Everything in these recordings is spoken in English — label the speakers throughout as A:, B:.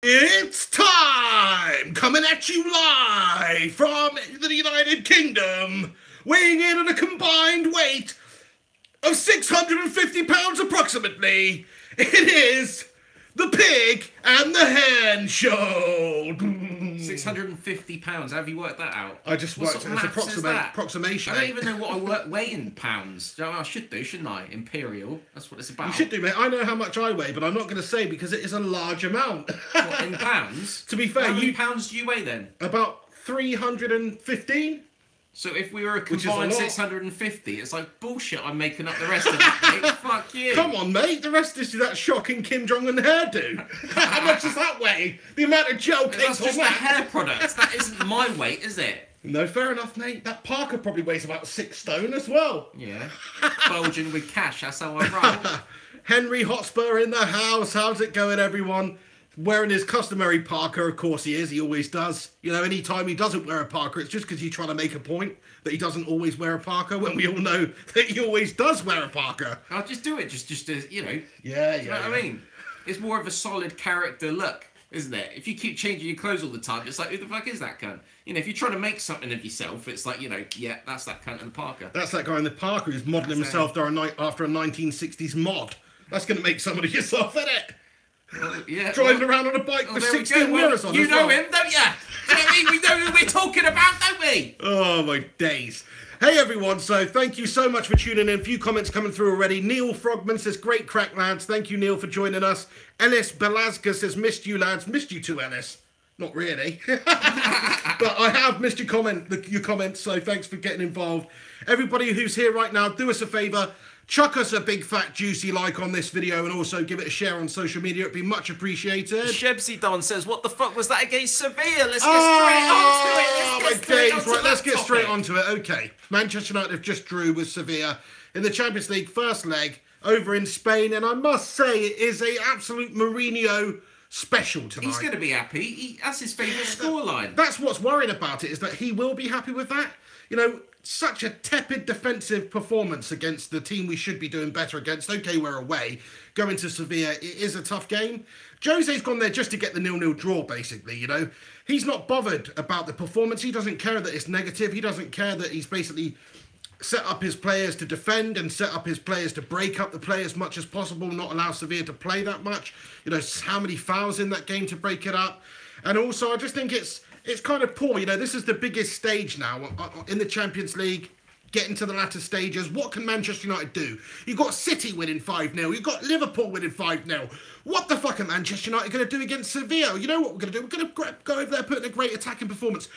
A: It's time! Coming at you live from the United Kingdom, weighing in at a combined weight of 650 pounds approximately. It is the Pig and the Hen Show.
B: 650 pounds. How have you worked that out?
A: I just worked it as an approximation.
B: I don't even know what I weigh in pounds. I should do, shouldn't I? Imperial. That's what it's about.
A: You should do, mate. I know how much I weigh, but I'm not going to say because it is a large amount.
B: What, in pounds?
A: To be fair,
B: how many pounds do you weigh then?
A: About 315.
B: So if we were a combined 650, it's like bullshit. I'm making up the rest of it, mate. Fuck you.
A: Come on, mate. The rest is that shocking Kim Jong-un hairdo. How much does that weigh? The amount of gel cakes
B: That's just
A: on
B: the
A: that.
B: hair products. That isn't my weight, is it?
A: No, fair enough, mate. That Parker probably weighs about 6 stone as well.
B: Yeah. Bulging with cash. That's how I roll.
A: Henry Hotspur in the house. How's it going, everyone? Wearing his customary Parker, of course he is. He always does. You know, any time he doesn't wear a Parker, it's just because you're trying to make a point that he doesn't always wear a Parker, when we all know that he always does wear a Parker.
B: I'll just do it, just as, you know.
A: Yeah,
B: you know what I mean? It's more of a solid character look, isn't it? If you keep changing your clothes all the time, it's like, who the fuck is that cunt? You know, if you're trying to make something of yourself, it's like, you know, yeah, that's that cunt in the Parker.
A: That's that guy in the Parker who's modelling himself after a 1960s mod. That's going to make somebody of yourself, isn't it?
B: Well, yeah,
A: driving around on a bike with 16 mirrors on.
B: You know him, don't you? You know what I mean? We know who we're talking about, don't we?
A: Oh, my days. Hey, everyone. So, thank you so much for tuning in. A few comments coming through already. Neil Frogman says, great crack, lads. Thank you, Neil, for joining us. Ellis Belazga says, missed you, lads. Missed you too, Ellis. Not really. But I have missed your comments, so thanks for getting involved. Everybody who's here right now, do us a favour. Chuck us a big fat juicy like on this video and also give it a share on social media. It'd be much appreciated.
B: Shebsy Don says, what the fuck was that against Sevilla? Let's get straight onto it.
A: Let's get straight onto it. Okay. Manchester United have just drew with Sevilla in the Champions League first leg over in Spain. And I must say it is an absolute Mourinho special tonight.
B: He's going to be happy. That's his favourite scoreline.
A: That's what's worrying about it, is that he will be happy with that. You know, such a tepid defensive performance against the team we should be doing better against. Okay, we're away. Going to Sevilla, it is a tough game. Jose's gone there just to get the 0-0 draw, basically, you know. He's not bothered about the performance. He doesn't care that it's negative. He doesn't care that he's basically set up his players to defend and set up his players to break up the play as much as possible, not allow Sevilla to play that much. You know, how many fouls in that game to break it up. And also, I just think it's kind of poor. You know, this is the biggest stage now in the Champions League, getting to the latter stages. What can Manchester United do? You've got City winning 5-0. You've got Liverpool winning 5-0. What the fuck are Manchester United going to do against Sevilla? You know what we're going to do? We're going to go over there, put in a great attacking performance.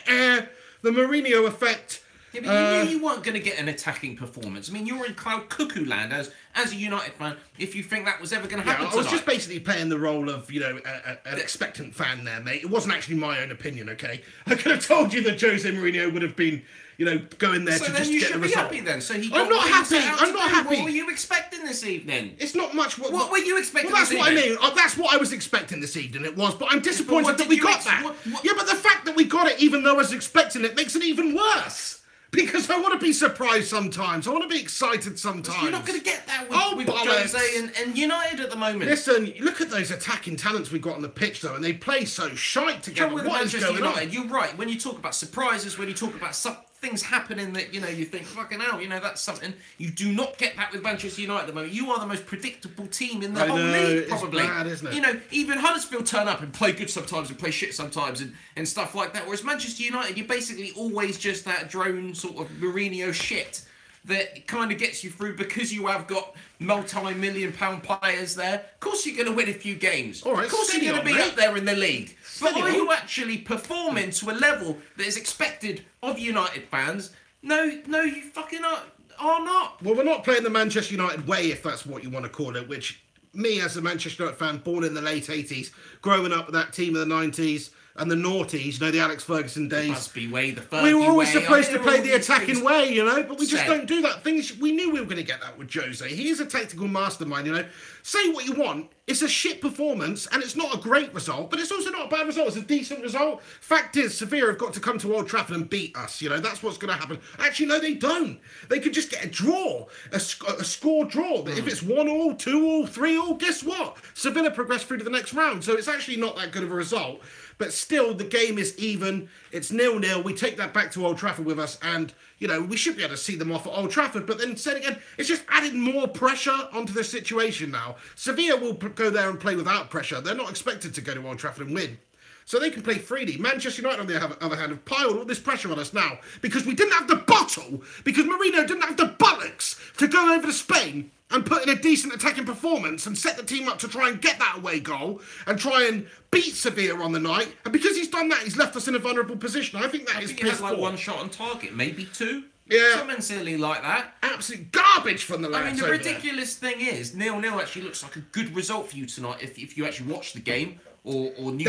A: The Mourinho effect.
B: Yeah, but you knew you weren't going to get an attacking performance. I mean, you're in cloud cuckoo land as a United fan if you think that was ever going to happen tonight.
A: I was just basically playing the role of, you know, an expectant fan there, mate. It wasn't actually my own opinion, okay? I could have told you that Jose Mourinho would have been, you know, going there to just get the result. So then you should be happy
B: then. So
A: I'm not happy. I'm not happy.
B: What were you expecting this evening?
A: It's not much.
B: What were you expecting
A: this
B: evening?
A: Well, that's what I mean. That's what I was expecting this evening. It was, but I'm disappointed that we got that. Yeah, but the fact that we got it, even though I was expecting it, makes it even worse. Because I want to be surprised sometimes. I want to be excited sometimes.
B: You're not going to get that with Jose and United at the moment.
A: Listen, look at those attacking talents we've got on the pitch, though, and they play so shite together. What is going on?
B: You're right. When you talk about surprises, when you talk about things happening that, you know, you think, fucking hell, you know, that's something. You do not get that with Manchester United at the moment. You are the most predictable team in the whole league, probably.
A: It's bad, isn't it?
B: You know, even Huddersfield turn up and play good sometimes and play shit sometimes and stuff like that. Whereas Manchester United, you're basically always just that drone sort of Mourinho shit that kind of gets you through because you have got multi-million-pound players there. Of course you're going to win a few games.
A: All right,
B: of course you're going to be up there in the league. But are you actually performing to a level that is expected of United fans? No, you fucking are not.
A: Well, we're not playing the Manchester United way, if that's what you want to call it, which me as a Manchester United fan, born in the late 80s, growing up with that team of the 90s, and the noughties, you know, the Alex Ferguson days.
B: Must be way, the Fergie
A: we were always
B: way.
A: supposed to play the attacking way, you know, but we just don't do that. Thing is, we knew we were going to get that with Jose. He is a tactical mastermind, you know. say what you want, it's a shit performance and it's not a great result, but it's also not a bad result. It's a decent result. Fact is, Sevilla have got to come to Old Trafford and beat us. You know, that's what's going to happen. Actually, no, they don't. They could just get a draw, a score draw. If it's 1-1, 2-1, 3-1, guess what? Sevilla progress through to the next round. So it's actually not that good of a result. But still, the game is even. It's 0-0. We take that back to Old Trafford with us, and, you know, we should be able to see them off at Old Trafford. But then, said again, it's just added more pressure onto the situation now. Sevilla will go there and play without pressure. They're not expected to go to Old Trafford and win. So they can play freely. Manchester United, on the other hand, have piled all this pressure on us now because we didn't have the bottle, because Mourinho didn't have the bollocks to go over to Spain and put in a decent attacking performance and set the team up to try and get that away goal and try and beat Sevilla on the night. And because he's done that, he's left us in a vulnerable position. I think that is piss
B: poor. Like one shot on target, maybe two.
A: Yeah.
B: Something silly like that.
A: Absolute garbage from the lads.
B: I mean, the ridiculous thing is, 0-0 actually looks like a good result for you tonight if you actually watched the game or knew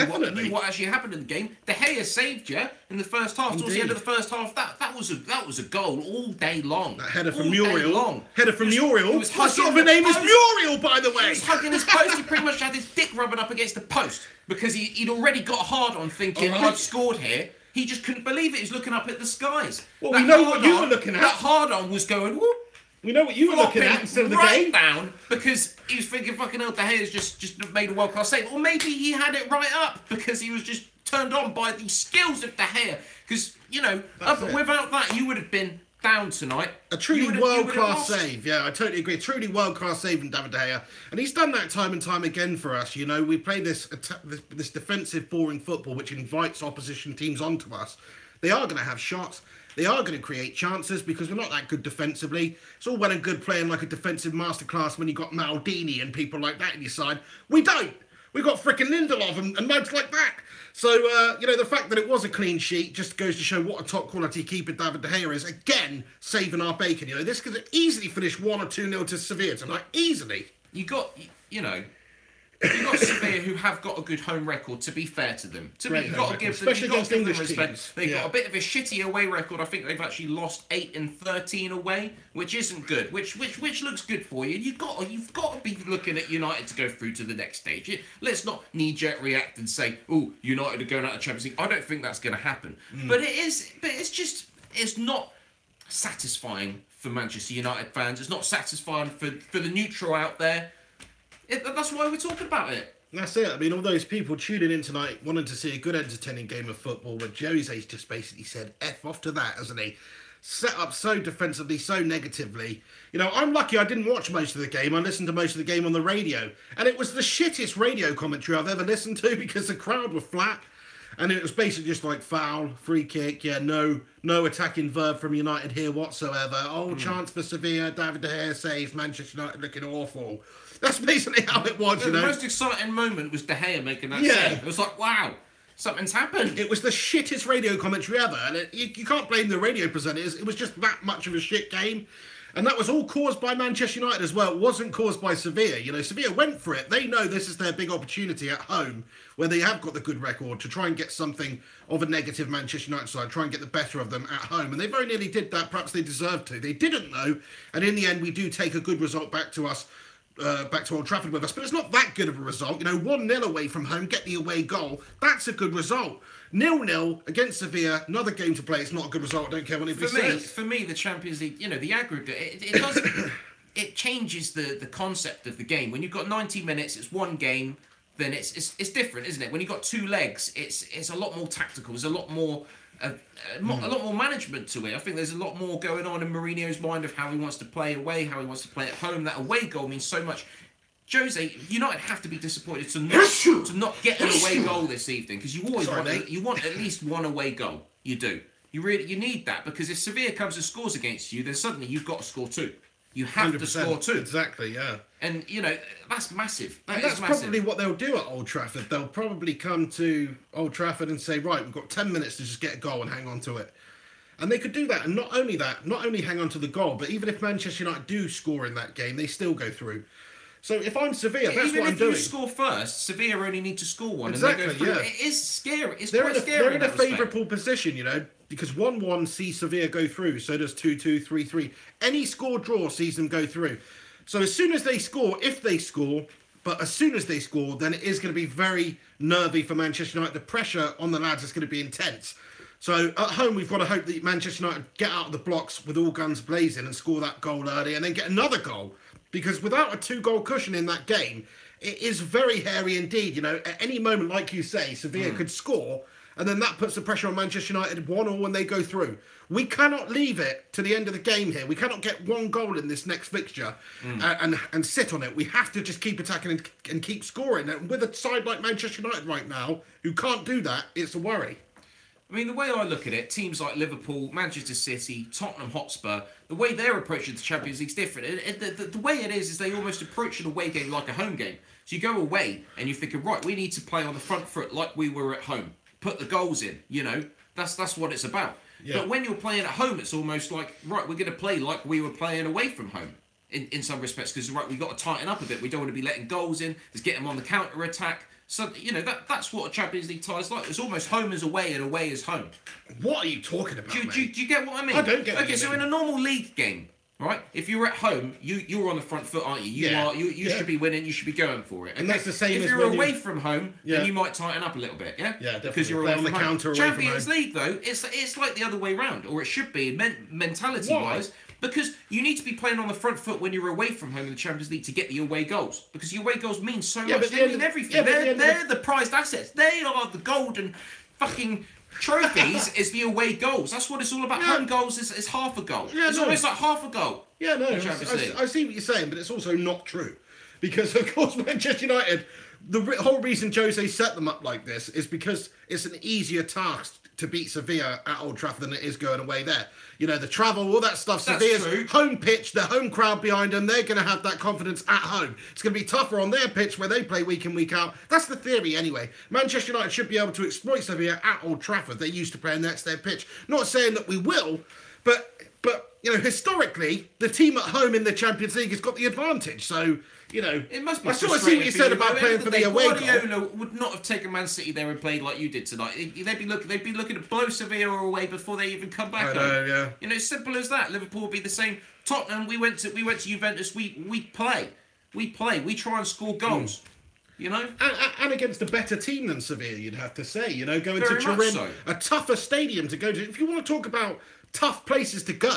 B: what actually happened in the game. De Gea saved you in the first half. Towards the end of the first half, that was a goal all day long.
A: That header from Muriel. Header from Muriel. What sort of
B: a
A: a name is Muriel, by the way?
B: He was hugging his post. He pretty much had his dick rubbing up against the post because he'd already got hard on thinking, I've scored here. He just couldn't believe it. He was looking up at the skies.
A: Well, we know what you were looking at.
B: That hard-on was going, whoop.
A: We know what you were looking at instead of the game.
B: Down because he was thinking, fucking hell, De Gea's just made a world-class save. Or maybe he had it right up because he was just turned on by the skills of De Gea. Because, you know, without that, you would have been down tonight.
A: A truly world-class save. Yeah, I totally agree. Truly world-class save from David De Gea. And he's done that time and time again for us. You know, we play this defensive, boring football which invites opposition teams onto us. They are going to have shots. They are going to create chances because we're not that good defensively. It's all well and good playing like a defensive masterclass when you've got Maldini and people like that in your side. We don't. We've got frickin' Lindelof and mugs like that. So, you know, the fact that it was a clean sheet just goes to show what a top-quality keeper David De Gea is. Again, saving our bacon. You know, this could easily finish 1 or 2-0 to Sevilla tonight. Easily.
B: You got Sevilla who have got a good home record, to be fair to them. You've got to give them respect. They've got a bit of a shitty away record. I think they've actually lost 8 and 13 away, which isn't good. Which looks good for you. You've got to be looking at United to go through to the next stage. Let's not knee-jerk react and say, oh, United are going out of Champions League. I don't think that's going to happen. But it's not satisfying for Manchester United fans. It's not satisfying for the neutral out there. That's why we're talking about it.
A: That's it. I mean, all those people tuning in tonight wanting to see a good, entertaining game of football, but Jose's just basically said F off to that, hasn't he? Set up so defensively, so negatively. You know, I'm lucky I didn't watch most of the game. I listened to most of the game on the radio. And it was the shittest radio commentary I've ever listened to because the crowd were flat. And it was basically just like foul, free kick, no attacking verb from United here whatsoever. Chance for Sevilla, David De Gea saves, Manchester United looking awful. That's basically how it was, you know.
B: The most exciting moment was De Gea making that save. It was like, wow, something's happened.
A: It was the shittest radio commentary ever. And you can't blame the radio presenters. It was just that much of a shit game. And that was all caused by Manchester United as well. It wasn't caused by Sevilla. You know, Sevilla went for it. They know this is their big opportunity at home, where they have got the good record, to try and get something of a negative Manchester United side, try and get the better of them at home. And they very nearly did that. Perhaps they deserved to. They didn't, though. And in the end, we do take a good result back to us. Back to Old Trafford with us, but it's not that good of a result. You know, 1-0 away from home, get the away goal. That's a good result. 0-0 against Sevilla, another game to play. It's not a good result. I don't care what anybody says.
B: For me, the Champions League, you know, the aggregate, it does, it changes the concept of the game. When you've got 90 minutes, it's one game. Then it's different, isn't it? When you've got two legs, it's a lot more tactical. There's a lot more. A lot more management to it. I think there's a lot more going on in Mourinho's mind of how he wants to play away, how he wants to play at home. That away goal means so much. Jose, United have to be disappointed to not get an away goal this evening, because you always want at least one away goal. You do. You need that, because if Sevilla comes and scores against you, then suddenly you've got to score two. You have to score two.
A: Exactly, yeah.
B: And, you know, that's massive.
A: That's probably what they'll do at Old Trafford. They'll probably come to Old Trafford and say, right, we've got 10 minutes to just get a goal and hang on to it. And they could do that. And not only hang on to the goal, but even if Manchester United do score in that game, they still go through. So if I'm Sevilla, that's what I'm doing.
B: Even if you score first, Sevilla only need to score one.
A: Exactly,
B: and they go through.
A: yeah.
B: It is scary.
A: They're in a favourable position, you know, because 1-1 sees Sevilla go through, so does 2-2, 3-3. Any score draw sees them go through. So as soon as they score, if they score, but as soon as they score, then it is going to be very nervy for Manchester United. The pressure on the lads is going to be intense. So at home, we've got to hope that Manchester United get out of the blocks with all guns blazing and score that goal early and then get another goal. Because without a 2-goal cushion in that game, it is very hairy indeed. You know, at any moment, like you say, Sevilla could score, and then that puts the pressure on Manchester United 1-1 when they go through. We cannot leave it to the end of the game here. We cannot get one goal in this next fixture and sit on it. We have to just keep attacking and keep scoring. And with a side like Manchester United right now, who can't do that, it's a worry.
B: I mean, the way I look at it, teams like Liverpool, Manchester City, Tottenham Hotspur, the way they're approaching the Champions League is different. The way it is they almost approach an away game like a home game. So you go away and you're thinking, right, we need to play on the front foot like we were at home. Put the goals in, you know. That's what it's about. Yeah. But when you're playing at home, it's almost like, right, we're going to play like we were playing away from home in some respects. Because, right, we've got to tighten up a bit. We don't want to be letting goals in. Let's get them on the counter-attack. So, you know, that's what a Champions League tie is like. It's almost home is away and away is home.
A: What are you talking about,
B: do you get what I mean?
A: I don't get what
B: Okay, so in a normal league game, right, if you're at home, you're on the front foot, aren't you? You should be winning, you should be going for it.
A: And that's the same
B: if
A: as
B: you're
A: when
B: away from home, then you might tighten up a little bit, yeah?
A: Yeah, definitely.
B: Because you're away
A: on the
B: from
A: counter
B: home.
A: away
B: Champions
A: from home.
B: League, though, it's like the other way round, or it should be, mentality-wise. Because you need to be playing on the front foot when you're away from home in the Champions League to get the away goals. Because the away goals mean so much. They mean everything. They're the prized assets. They are the golden fucking trophies is the away goals. That's what it's all about. Home goals is half a goal. It's almost like half a goal.
A: Yeah, no, I see what you're saying, but it's also not true. Because, of course, Manchester United, the whole reason Jose set them up like this is because it's an easier task to beat Sevilla at Old Trafford than it is going away there. You know, the travel, all that stuff. Sevilla's home pitch, the home crowd behind them, they're going to have that confidence at home. It's going to be tougher on their pitch where they play week in, week out. That's the theory anyway. Manchester United should be able to exploit Sevilla at Old Trafford. They're used to playing that's their pitch. Not saying that we will, but you know, historically, the team at home in the Champions League has got the advantage. So, you know,
B: it must be.
A: I sort of see what you said about playing for the away goal.
B: Guardiola would not have taken Man City there and played like you did tonight. They'd be looking to blow Sevilla away before they even come back.
A: I know, yeah.
B: You know, it's simple as that. Liverpool will be the same. Tottenham, we went to Juventus. We play. We try and score goals. You know,
A: and against a better team than Sevilla, you'd have to say. You know, going
B: Very
A: to Turin,
B: so.
A: a tougher stadium to go to. If you want to talk about tough places to go,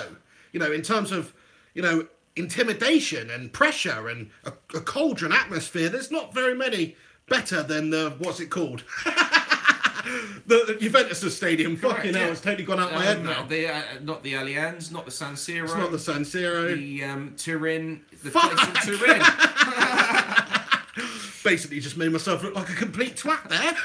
A: you know, in terms of, you know, intimidation and pressure and a cauldron atmosphere, there's not very many better than the, what's it called? the Juventus Stadium.
B: Correct,
A: fucking hell, it's totally gone out my head now.
B: Not the Allianz, not the San Siro.
A: It's not the San Siro.
B: The Turin. The place in Turin.
A: Basically just made myself look like a complete twat there.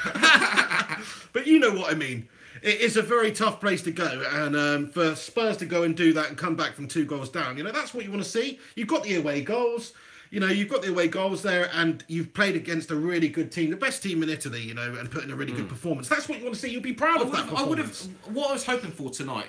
A: But you know what I mean. It is a very tough place to go, and for Spurs to go and do that and come back from 2 goals down, you know, that's what you want to see. You've got the away goals, you know, you've got the away goals there, and you've played against a really good team, the best team in Italy, you know, and put in a really good performance. That's what you want to see. You'll be proud of that performance.
B: What I was hoping for tonight,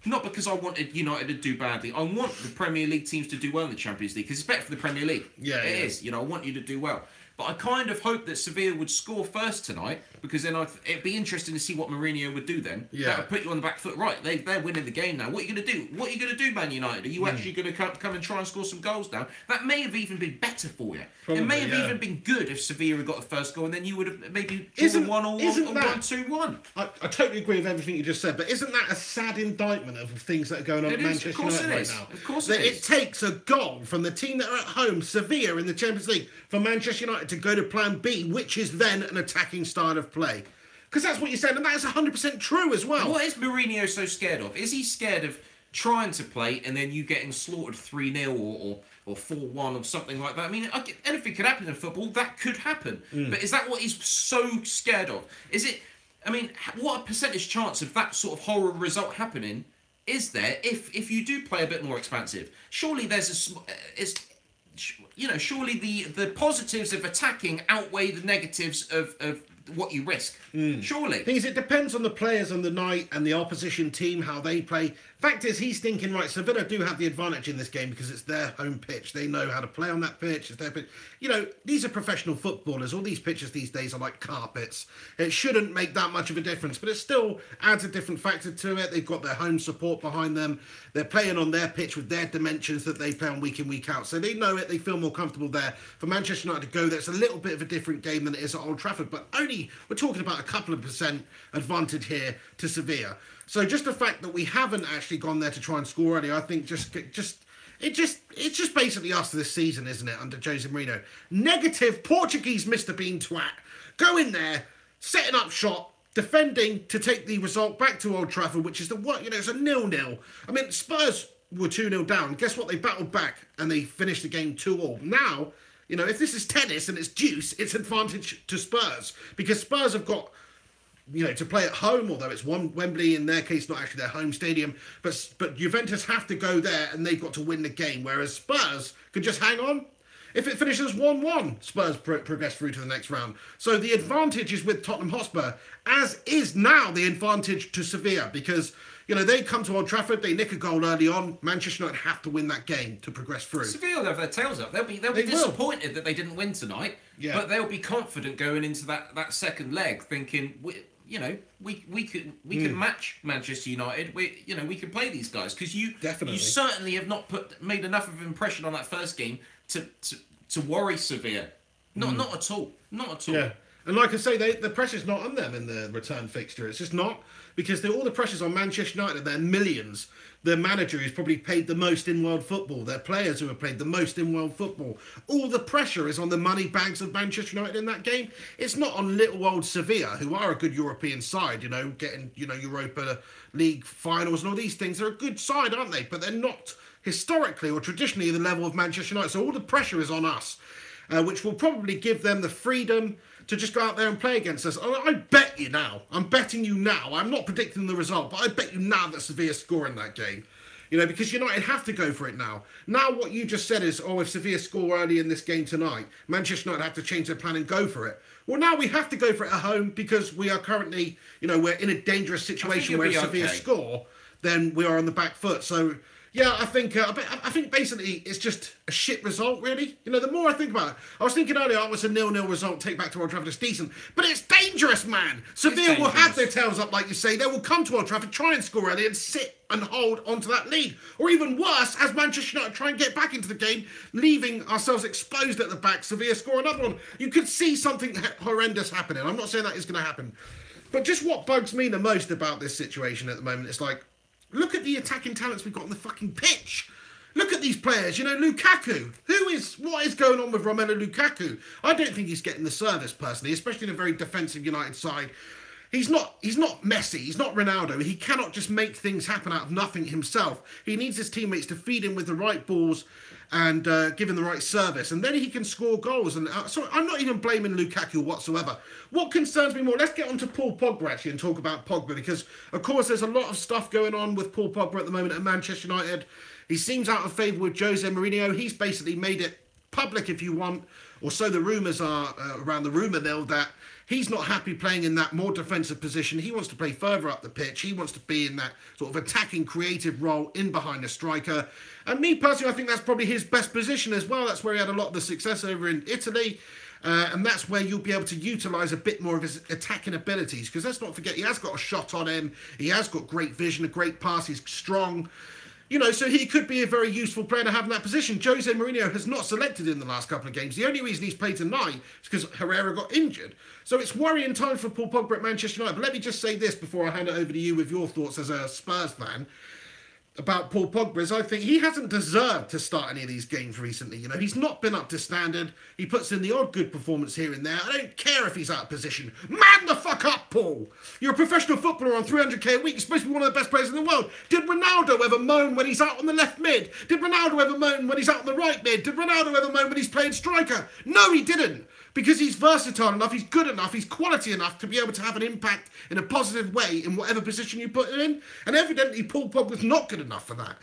B: not because I wanted United to do badly, I want the Premier League teams to do well in the Champions League, because it's better for the Premier League.
A: Yeah,
B: it is. You know, I want you to do well. But I kind of hope that Sevilla would score first tonight, because then it'd be interesting to see what Mourinho would do then.
A: Yeah.
B: That would put you on the back foot. Right, they're winning the game now. What are you going to do? What are you going to do, Man United? Are you actually going to come and try and score some goals now? That may have even been better for you.
A: Probably,
B: it may have even been good if Sevilla had got the first goal, and then you would have maybe drawn 1-2-1.
A: I totally agree with everything you just said, but isn't that a sad indictment of things that are going on at Manchester United right now?
B: Of course
A: it
B: is.
A: It takes a goal from the team that are at home, Sevilla in the Champions League, for Manchester United to go to plan B, which is then an attacking style of play. Because that's what you said, and that is 100% true as well.
B: What is Mourinho so scared of? Is he scared of trying to play and then you getting slaughtered 3-0 or 4-1 or something like that? I mean, anything could happen in football. That could happen. But is that what he's so scared of? Is it... I mean, what a percentage chance of that sort of horror result happening is there if you do play a bit more expansive? Surely there's surely the positives of attacking outweigh the negatives of what you risk. Surely.
A: Thing is, it depends on the players on the night and the opposition team, how they play. Fact is, he's thinking, right, Sevilla do have the advantage in this game because it's their home pitch. They know how to play on that pitch. It's their pitch. You know, these are professional footballers. All these pitches these days are like carpets. It shouldn't make that much of a difference, but it still adds a different factor to it. They've got their home support behind them. They're playing on their pitch with their dimensions that they play on week in, week out. So they know it. They feel more comfortable there. For Manchester United to go there, it's a little bit of a different game than it is at Old Trafford, but only, we're talking about a couple of % advantage here to Sevilla. So just the fact that we haven't actually gone there to try and score early, I think it's just basically us this season, isn't it, under Jose Mourinho? Negative Portuguese Mr. Bean twat. Go in there, setting up shot, defending to take the result back to Old Trafford, which is the what, you know, it's a 0-0. I mean, Spurs were 2-0 down. Guess what? They battled back and they finished the game 2-2. Now, you know, if this is tennis and it's deuce, it's advantage to Spurs because Spurs have got, you know, to play at home, although it's Wembley in their case, not actually their home stadium. But Juventus have to go there and they've got to win the game, whereas Spurs could just hang on. If it finishes 1-1, Spurs progress through to the next round. So the advantage is with Tottenham Hotspur, as is now the advantage to Sevilla, because, you know, they come to Old Trafford, they nick a goal early on. Manchester United have to win that game to progress through.
B: Sevilla will have their tails up. They'll be disappointed that they didn't win tonight, but they'll be confident going into that second leg, thinking, we can match Manchester United. We can play these guys because you certainly have not made enough of an impression on that first game to worry Sevilla. Not at all. Not at all.
A: Yeah. And like I say, the pressure's not on them in the return fixture. It's just not, because all the pressure's on Manchester United. They're millions. Their manager who's probably paid the most in world football. Their players who have played the most in world football. All the pressure is on the money bags of Manchester United in that game. It's not on little old Sevilla, who are a good European side, you know, getting, you know, Europa League finals and all these things. They're a good side, aren't they? But they're not historically or traditionally the level of Manchester United. So all the pressure is on us, which will probably give them the freedom to just go out there and play against us. I bet you now, I'm betting you now, I'm not predicting the result, but I bet you now that Sevilla score in that game. You know, because United have to go for it now. Now what you just said is, if Sevilla score early in this game tonight, Manchester United have to change their plan and go for it. Well, now we have to go for it at home because we are currently, you know, we're in a dangerous situation where if Sevilla score, then we are on the back foot. So, yeah, I think basically it's just a shit result, really. You know, the more I think about it, I was thinking earlier, it was a 0-0 result, take back to Old Trafford, it's decent. But it's dangerous, man. Sevilla will have their tails up, like you say. They will come to Old Trafford, try and score early and sit and hold onto that lead. Or even worse, as Manchester United try and get back into the game, leaving ourselves exposed at the back, Sevilla score another one. You could see something horrendous happening. I'm not saying that is going to happen. But just what bugs me the most about this situation at the moment, it's like, look at the attacking talents we've got on the fucking pitch. Look at these players. You know, Lukaku. What is going on with Romelu Lukaku? I don't think he's getting the service, personally, especially in a very defensive United side. He's not Messi. He's not Ronaldo. He cannot just make things happen out of nothing himself. He needs his teammates to feed him with the right balls and give him the right service. And then he can score goals. And so I'm not even blaming Lukaku whatsoever. What concerns me more, let's get on to Paul Pogba, actually, and talk about Pogba. Because, of course, there's a lot of stuff going on with Paul Pogba at the moment at Manchester United. He seems out of favour with Jose Mourinho. He's basically made it public, if you want, or so the rumours are around the rumour mill, that he's not happy playing in that more defensive position. He wants to play further up the pitch. He wants to be in that sort of attacking, creative role in behind the striker. And me personally, I think that's probably his best position as well. That's where he had a lot of the success over in Italy. And that's where you'll be able to utilise a bit more of his attacking abilities. Because let's not forget, he has got a shot on him. He has got great vision, a great pass. He's strong. You know, so he could be a very useful player to have in that position. Jose Mourinho has not selected in the last couple of games. The only reason he's played tonight is because Herrera got injured. So it's worrying time for Paul Pogba at Manchester United. But let me just say this before I hand it over to you with your thoughts as a Spurs fan about Paul Pogba, is I think he hasn't deserved to start any of these games recently. You know, he's not been up to standard. He puts in the odd good performance here and there. I don't care if he's out of position. Man the fuck up, Paul. You're a professional footballer on 300k a week. You're supposed to be one of the best players in the world. Did Ronaldo ever moan when he's out on the left mid? Did Ronaldo ever moan when he's out on the right mid? Did Ronaldo ever moan when he's playing striker? No, he didn't. Because he's versatile enough, he's good enough, he's quality enough to be able to have an impact in a positive way in whatever position you put him in. And evidently, Paul Pogba's not good enough for that.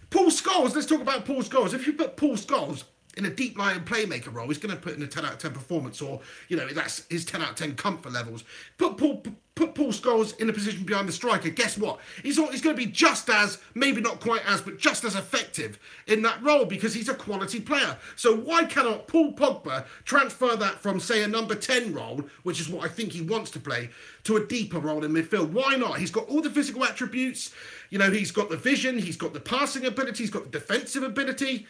A: Paul Scholes, let's talk about Paul Scholes. If you put Paul Scholes in a deep lying playmaker role, he's going to put in a 10 out of 10 performance, or, you know, that's his 10 out of 10 comfort levels. Put Paul Scholes in a position behind the striker. Guess what? He's going to be just as, maybe not quite as, but just as effective in that role because he's a quality player. So why cannot Paul Pogba transfer that from, say, a number 10 role, which is what I think he wants to play, to a deeper role in midfield? Why not? He's got all the physical attributes. You know, he's got the vision. He's got the passing ability. He's got the defensive ability.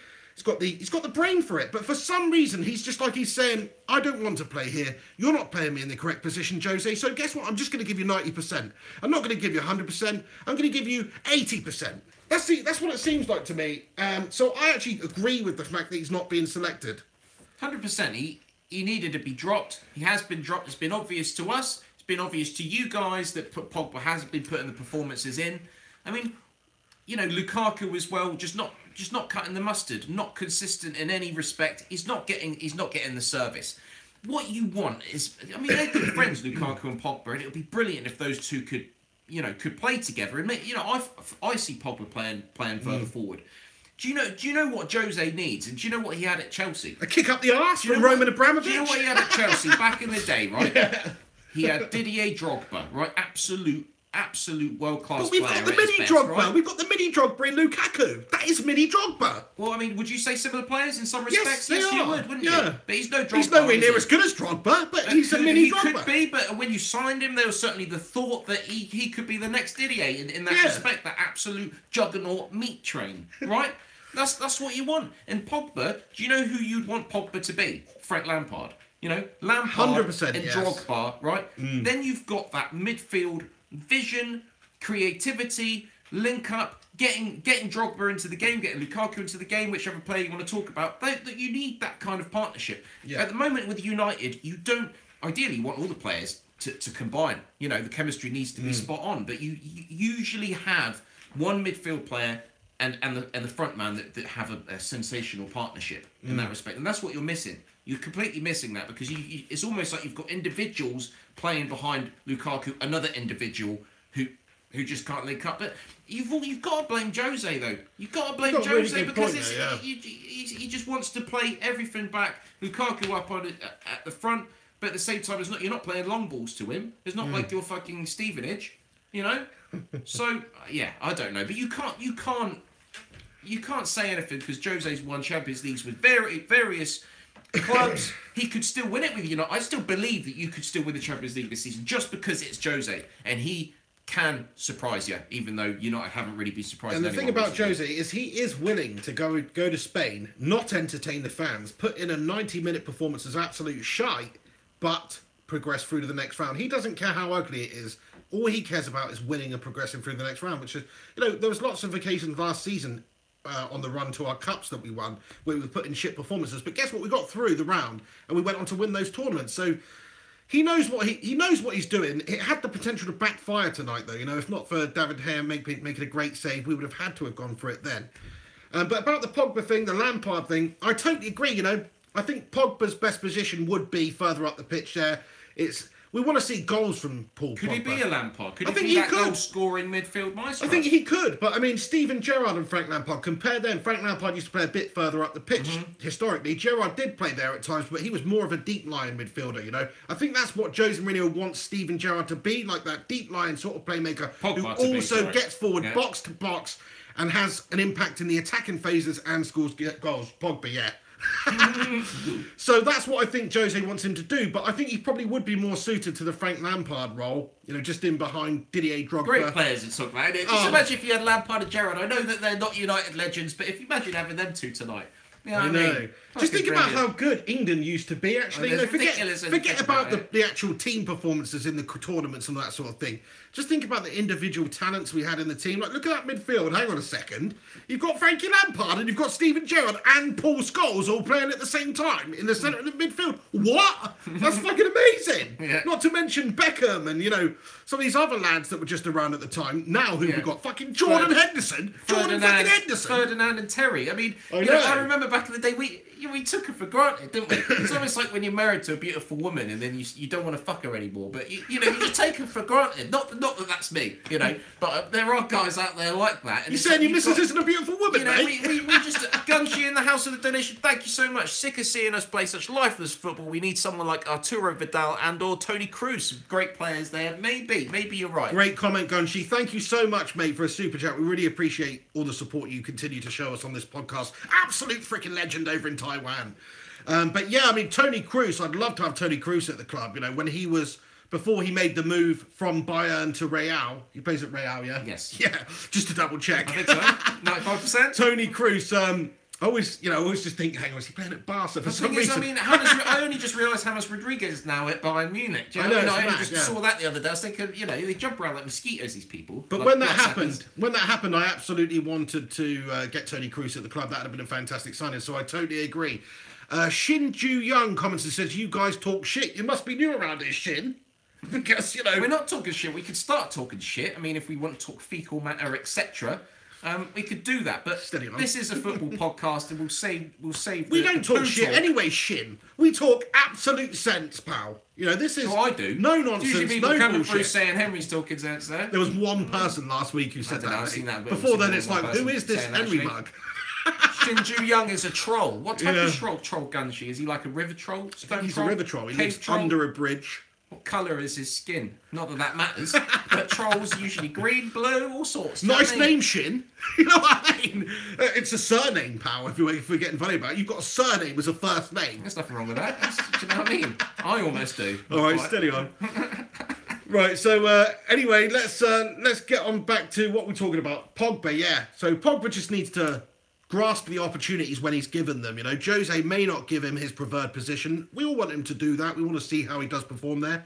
A: He's got the brain for it, but for some reason he's just like he's saying, I don't want to play here. You're not playing me in the correct position, Jose. So guess what? I'm just going to give you 90%. I'm not going to give you 100%. I'm going to give you 80%. That's what it seems like to me. So I actually agree with the fact that he's not being selected.
B: 100%. He needed to be dropped. He has been dropped. It's been obvious to us. It's been obvious to you guys that Pogba has been putting the performances in. I mean, you know, Lukaku as well, just not cutting the mustard, not consistent in any respect. He's not getting the service. What you want is, I mean, they're good friends, Lukaku and Pogba, and it would be brilliant if those two could play together. And you know, I see Pogba playing further forward. Do you know what Jose needs? And do you know what he had at Chelsea?
A: A kick up the arse from Roman Abramovich.
B: Do you know what he had at Chelsea back in the day, right?
A: Yeah.
B: He had Didier Drogba, right? Absolute world-class
A: But we've
B: player.
A: got the mini
B: best,
A: Drogba.
B: right?
A: We've got the mini Drogba in Lukaku. That is mini Drogba.
B: Well, I mean, would you say similar players in some
A: Yes,
B: respects?
A: they
B: You
A: are.
B: would, wouldn't
A: Yeah.
B: you? But he's no Drogba.
A: He's nowhere
B: is
A: near
B: he?
A: as good as Drogba, but he's a mini
B: He
A: Drogba.
B: could be, but when you signed him, there was certainly the thought that he could be the next Didier in that
A: Yeah.
B: respect, that absolute juggernaut meat train, right? That's what you want. And Pogba, do you know who you'd want Pogba to be? Frank Lampard. You know, Lampard
A: 100%,
B: and
A: yes.
B: Drogba, right? Then you've got that midfield vision, creativity, link up, getting Drogba into the game, getting Lukaku into the game, whichever player you want to talk about. That you need that kind of partnership.
A: Yeah.
B: At the moment with United, you don't ideally want all the players to combine. You know, the chemistry needs to be spot on, but you usually have one midfield player and the front man that have a sensational partnership in that respect, and that's what you're missing. You're completely missing that because it's almost like you've got individuals playing behind Lukaku, another individual who just can't link up. But you've got to blame Jose though. You've got to blame
A: You've got a really
B: Jose
A: good
B: because
A: point there, yeah.
B: he just wants to play everything back. Lukaku up on at the front, but at the same time, you're not playing long balls to him. It's not like you're fucking Stevenage, you know. So yeah, I don't know, but you can't say anything because Jose's won Champions Leagues with various clubs. He could still win it with United. I still believe that you could still win the Champions League this season just because it's Jose and he can surprise you, even though United haven't really been surprised.
A: And the thing about Jose is he is willing to go to Spain, not entertain the fans, put in a 90-minute performance as absolute shite, but progress through to the next round. He doesn't care how ugly it is. All he cares about is winning and progressing through the next round, which is, you know, there was lots of occasions last season on the run to our cups that we won where we put in shit performances. But guess what? We got through the round and we went on to win those tournaments. So he knows what he knows what he's doing. It had the potential to backfire tonight, though. You know, if not for David Gea making a great save, we would have had to have gone for it then. But about the Pogba thing, the Lampard thing, I totally agree. You know, I think Pogba's best position would be further up the pitch there. We want to see goals from Paul Pogba.
B: Could he be a Lampard? Could
A: I
B: he
A: think
B: be
A: he
B: that
A: could.
B: goal-scoring midfield maestro?
A: I think he could, but I mean, Steven Gerrard and Frank Lampard, compare them. Frank Lampard used to play a bit further up the pitch historically. Gerrard did play there at times, but he was more of a deep-lying midfielder, you know. I think that's what Jose Mourinho wants Steven Gerrard to be, like that deep-lying sort of playmaker
B: Pogba
A: who
B: to be,
A: also
B: sorry.
A: gets forward
B: Yeah.
A: box to box and has an impact in the attacking phases and scores goals. Pogba, yeah. So that's what I think Jose wants him to do, but I think he probably would be more suited to the Frank Lampard role, you know, just in behind Didier Drogba.
B: Great players to talk about. Just imagine if you had Lampard and Gerrard. I know that they're not United legends, but if you imagine having them two tonight. You know
A: I
B: what
A: know.
B: mean?
A: Just think
B: Fucking
A: about how
B: brilliant.
A: good England used to be, actually.
B: Oh,
A: You know,
B: it's ridiculous when you
A: forget
B: think
A: about
B: about it.
A: the actual team performances in the tournaments and that sort of thing. Just think about the individual talents we had in the team. Like, look at that midfield. Hang on a second. You've got Frankie Lampard and you've got Steven Gerrard and Paul Scholes all playing at the same time in the centre of the midfield. What? That's fucking amazing.
B: Yeah.
A: Not to mention Beckham and, you know, some of these other lads that were just around at the time. Now who
B: Yeah.
A: we've got? Fucking Jordan Henderson. Jordan fucking Henderson.
B: Ferdinand and Terry. I mean,
A: I
B: you know,
A: know.
B: I remember back in the day, we took her for granted, didn't we? It's almost like when you're married to a beautiful woman and then you don't want to fuck her anymore, but you just take her for granted. Not that that's me, but there are guys out there like that. And
A: you saying your missus isn't a beautiful woman, mate?
B: We just Gunshi in the house of the donation. Thank you so much. Sick of seeing us play such lifeless football. We need someone like Arturo Vidal and or Tony Cruz. Some great players there. Maybe you're right.
A: Great comment, Gunshi. Thank you so much, mate, for a super chat. We really appreciate all the support you continue to show us on this podcast. Absolute freaking legend over in Taiwan. But yeah, I mean, Tony Cruz, I'd love to have Tony Cruz at the club. Before he made the move from Bayern to Real. He plays at Real, yeah?
B: Yes.
A: Yeah, just to double check.
B: I think so. 95%?
A: Tony Cruz, I always just think, hang on, is he playing at Barca for some reason?
B: I mean, I only just realised James Rodriguez is now at Bayern Munich. Do you know? I only just saw that the other day. I was thinking, they jump around like mosquitoes, these people.
A: But when that happened, I absolutely wanted to get Tony Cruz at the club. That would have been a fantastic signing, so I totally agree. Shin Ju Young comments and says, you guys talk shit. You must be new around here, Shin. Because,
B: We're not talking shit. We could start talking shit. I mean, if we want to talk fecal matter, etc., we could do that. But this is a football podcast, and we'll save.
A: We don't talk shit anyway, Shin. We talk absolute sense, pal. This is.
B: So I do.
A: No nonsense.
B: Usually people
A: no
B: coming
A: bullshit.
B: through saying Henry's talking sense there.
A: There was one person last week who said that.
B: I've seen that.
A: Before then, it's like, who is this Henry mug?
B: Shinju Young is a troll. What type of troll Gunshi? Is he like a river troll?
A: He's a river troll. He lives under a bridge.
B: What colour is his skin? Not that matters. But trolls usually green, blue, all sorts.
A: Nice name, Shin. You know what I mean? It's a surname, pal, if we're getting funny about it. You've got a surname as a first name.
B: There's nothing wrong with that. Do you know what I mean? I almost do.
A: All right, steady on. Right, so anyway, let's get on back to what we're talking about. Pogba, yeah. So Pogba just needs to grasp the opportunities when he's given them. Jose may not give him his preferred position. We all want him to do that. We want to see how he does perform there.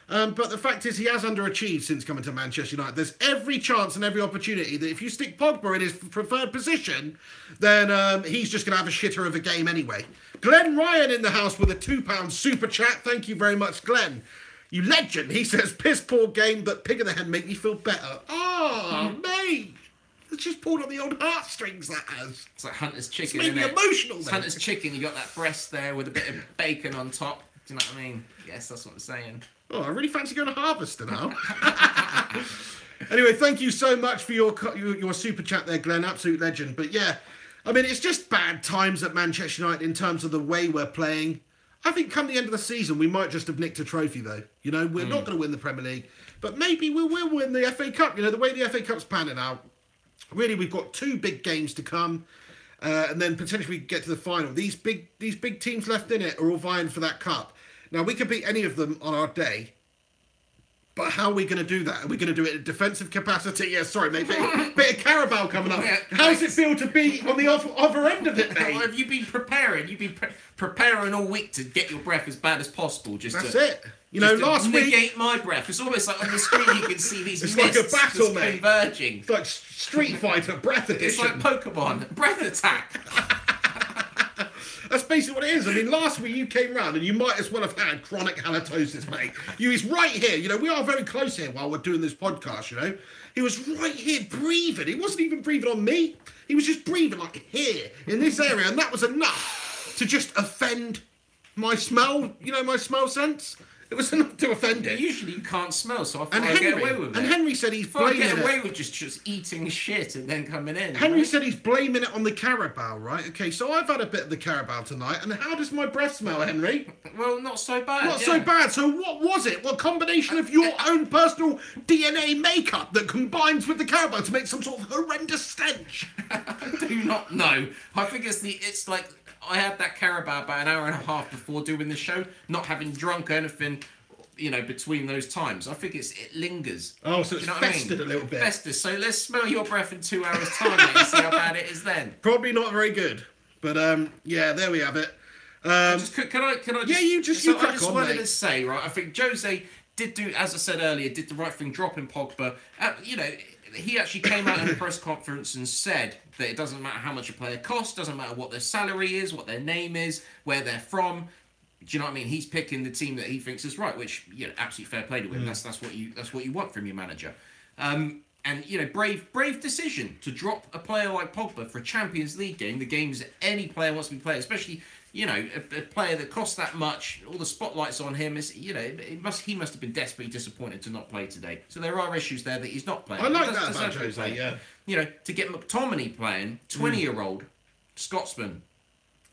A: But the fact is he has underachieved since coming to Manchester United. There's every chance and every opportunity that if you stick Pogba in his preferred position, then he's just going to have a shitter of a game anyway. Glenn Ryan in the house with a £2 super chat. Thank you very much, Glenn. You legend. He says, piss poor game, but Pig in the Head make me feel better. Oh, mate. It's just pulled on the old heartstrings, that has.
B: It's like Hunter's chicken,
A: It's made me emotional,
B: It's Hunter's chicken, you got that breast there with a bit of bacon on top. Do you know what I mean? Yes, that's what I'm saying.
A: Oh, I really fancy going to Harvester now. Anyway, thank you so much for your super chat there, Glenn. Absolute legend. But yeah, I mean, it's just bad times at Manchester United in terms of the way we're playing. I think come the end of the season, we might just have nicked a trophy, though. We're not going to win the Premier League, but maybe we will win the FA Cup. The way the FA Cup's panning out. Really, we've got 2 big games to come, and then potentially we get to the final. These big teams left in it are all vying for that cup. Now, we could beat any of them on our day, but how are we going to do that? Are we going to do it in defensive capacity? Yeah, sorry, mate. Bit of Carabao coming up. Yeah, how does it feel to be on the other end of it, mate?
B: Have you been preparing? You've been preparing all week to get your breath as bad as possible.
A: That's it. Last week...
B: negate my breath. It's almost like on the screen you can see these
A: it's
B: mists
A: like a battle, mate.
B: Converging.
A: It's like Street Fighter Breath Edition.
B: It's like Pokemon. Breath Attack.
A: That's basically what it is. I mean, last week you came round and you might as well have had chronic halitosis, mate. He was right here. We are very close here while we're doing this podcast, He was right here breathing. He wasn't even breathing on me. He was just breathing like here, in this area. And that was enough to just offend my smell, my smell sense. It was enough to offend it.
B: Usually you can't smell, so I thought I'd get away with it.
A: And Henry said he's blaming it.
B: Get away with just eating shit and then coming in.
A: Henry said he's blaming it on the Carabao, right? Okay, so I've had a bit of the Carabao tonight, and how does my breath smell, Henry?
B: Well, not so bad.
A: Not so bad. So what was it? What combination of your own personal DNA makeup that combines with the Carabao to make some sort of horrendous stench?
B: I do not know. I think it's like... I had that Carabao about an hour and a half before doing the show, not having drunk anything, between those times. I think it lingers.
A: Oh, so it's festered a little bit.
B: Festered. So let's smell your breath in 2 hours' time and see how bad it is then.
A: Probably not very good. But, yeah, there we have it.
B: Can I just...
A: Yeah, you
B: just wanted to say, right, I think Jose did do, as I said earlier, did the right thing dropping Pogba. He actually came out in a press conference and said that it doesn't matter how much a player costs, doesn't matter what their salary is, what their name is, where they're from. Do you know what I mean? He's picking the team that he thinks is right, which absolutely fair play to him. That's what you want from your manager. And, you know, brave decision to drop a player like Pogba for a Champions League game, the games that any player wants to be playing, especially, you know, a player that costs that much, all the spotlight's on him. Is, you know, he must have been desperately disappointed to not play today. So there are issues there that he's not playing.
A: I like that about Jose, yeah.
B: You know, to get McTominay playing, 20-year-old Scotsman,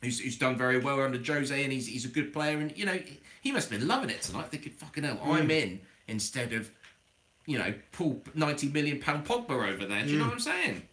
B: who's done very well under Jose, and he's a good player, and, you know, he must have been loving it tonight, thinking, fucking hell, I'm in, instead of, you know, pull £90 million Pogba over there. Do you know what I'm saying?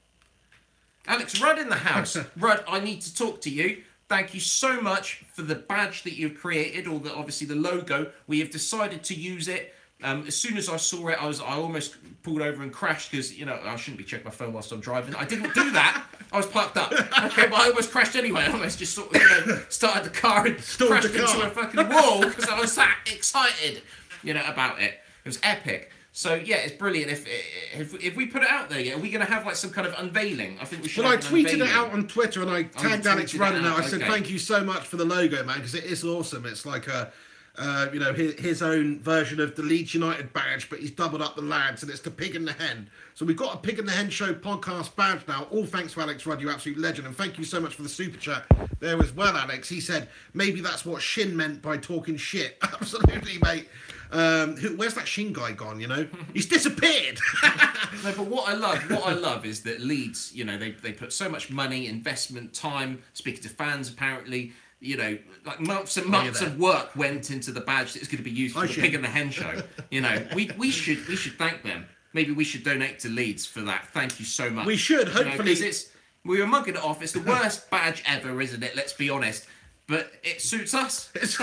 B: Alex Rudd in the house. Rudd, I need to talk to you. Thank you so much for the badge that you've created, or obviously the logo. We have decided to use it. As soon as I saw it, I almost pulled over and crashed because, you know, I shouldn't be checking my phone whilst I'm driving. I didn't do that. I was parked up. Okay, but I almost crashed anyway. I almost just sort of, you know, started the car and crashed into a fucking wall because I was that excited, you know, about it. It was epic. So yeah, it's brilliant. If we put it out there, yeah, are we going to have like some kind of unveiling? I think we should.
A: Well, I tweeted it out on Twitter and I tagged Alex Rudd in it. I said, "Thank you so much for the logo, man, because it is awesome. It's like a, you know, his own version of the Leeds United badge, but he's doubled up the lads, and it's the Pig and the Hen. So we've got a Pig and the Hen Show podcast badge now. All thanks to Alex Rudd, you absolute legend, and thank you so much for the super chat there as well, Alex. He said maybe that's what Shin meant by talking shit. Absolutely, mate. Where's that Shin guy gone? You know, he's disappeared.
B: No, but what I love is that Leeds, you know, they put so much money, investment, time, speaking to fans, apparently, you know, like months and months of work went into the badge that's going to be used for the Pig and the Hen Show. You know, we should thank them. Maybe we should donate to Leeds for that. Thank you so much.
A: We should, hopefully.
B: You know, we were mugging it off. It's the worst badge ever, isn't it? Let's be honest. But it suits us. It suits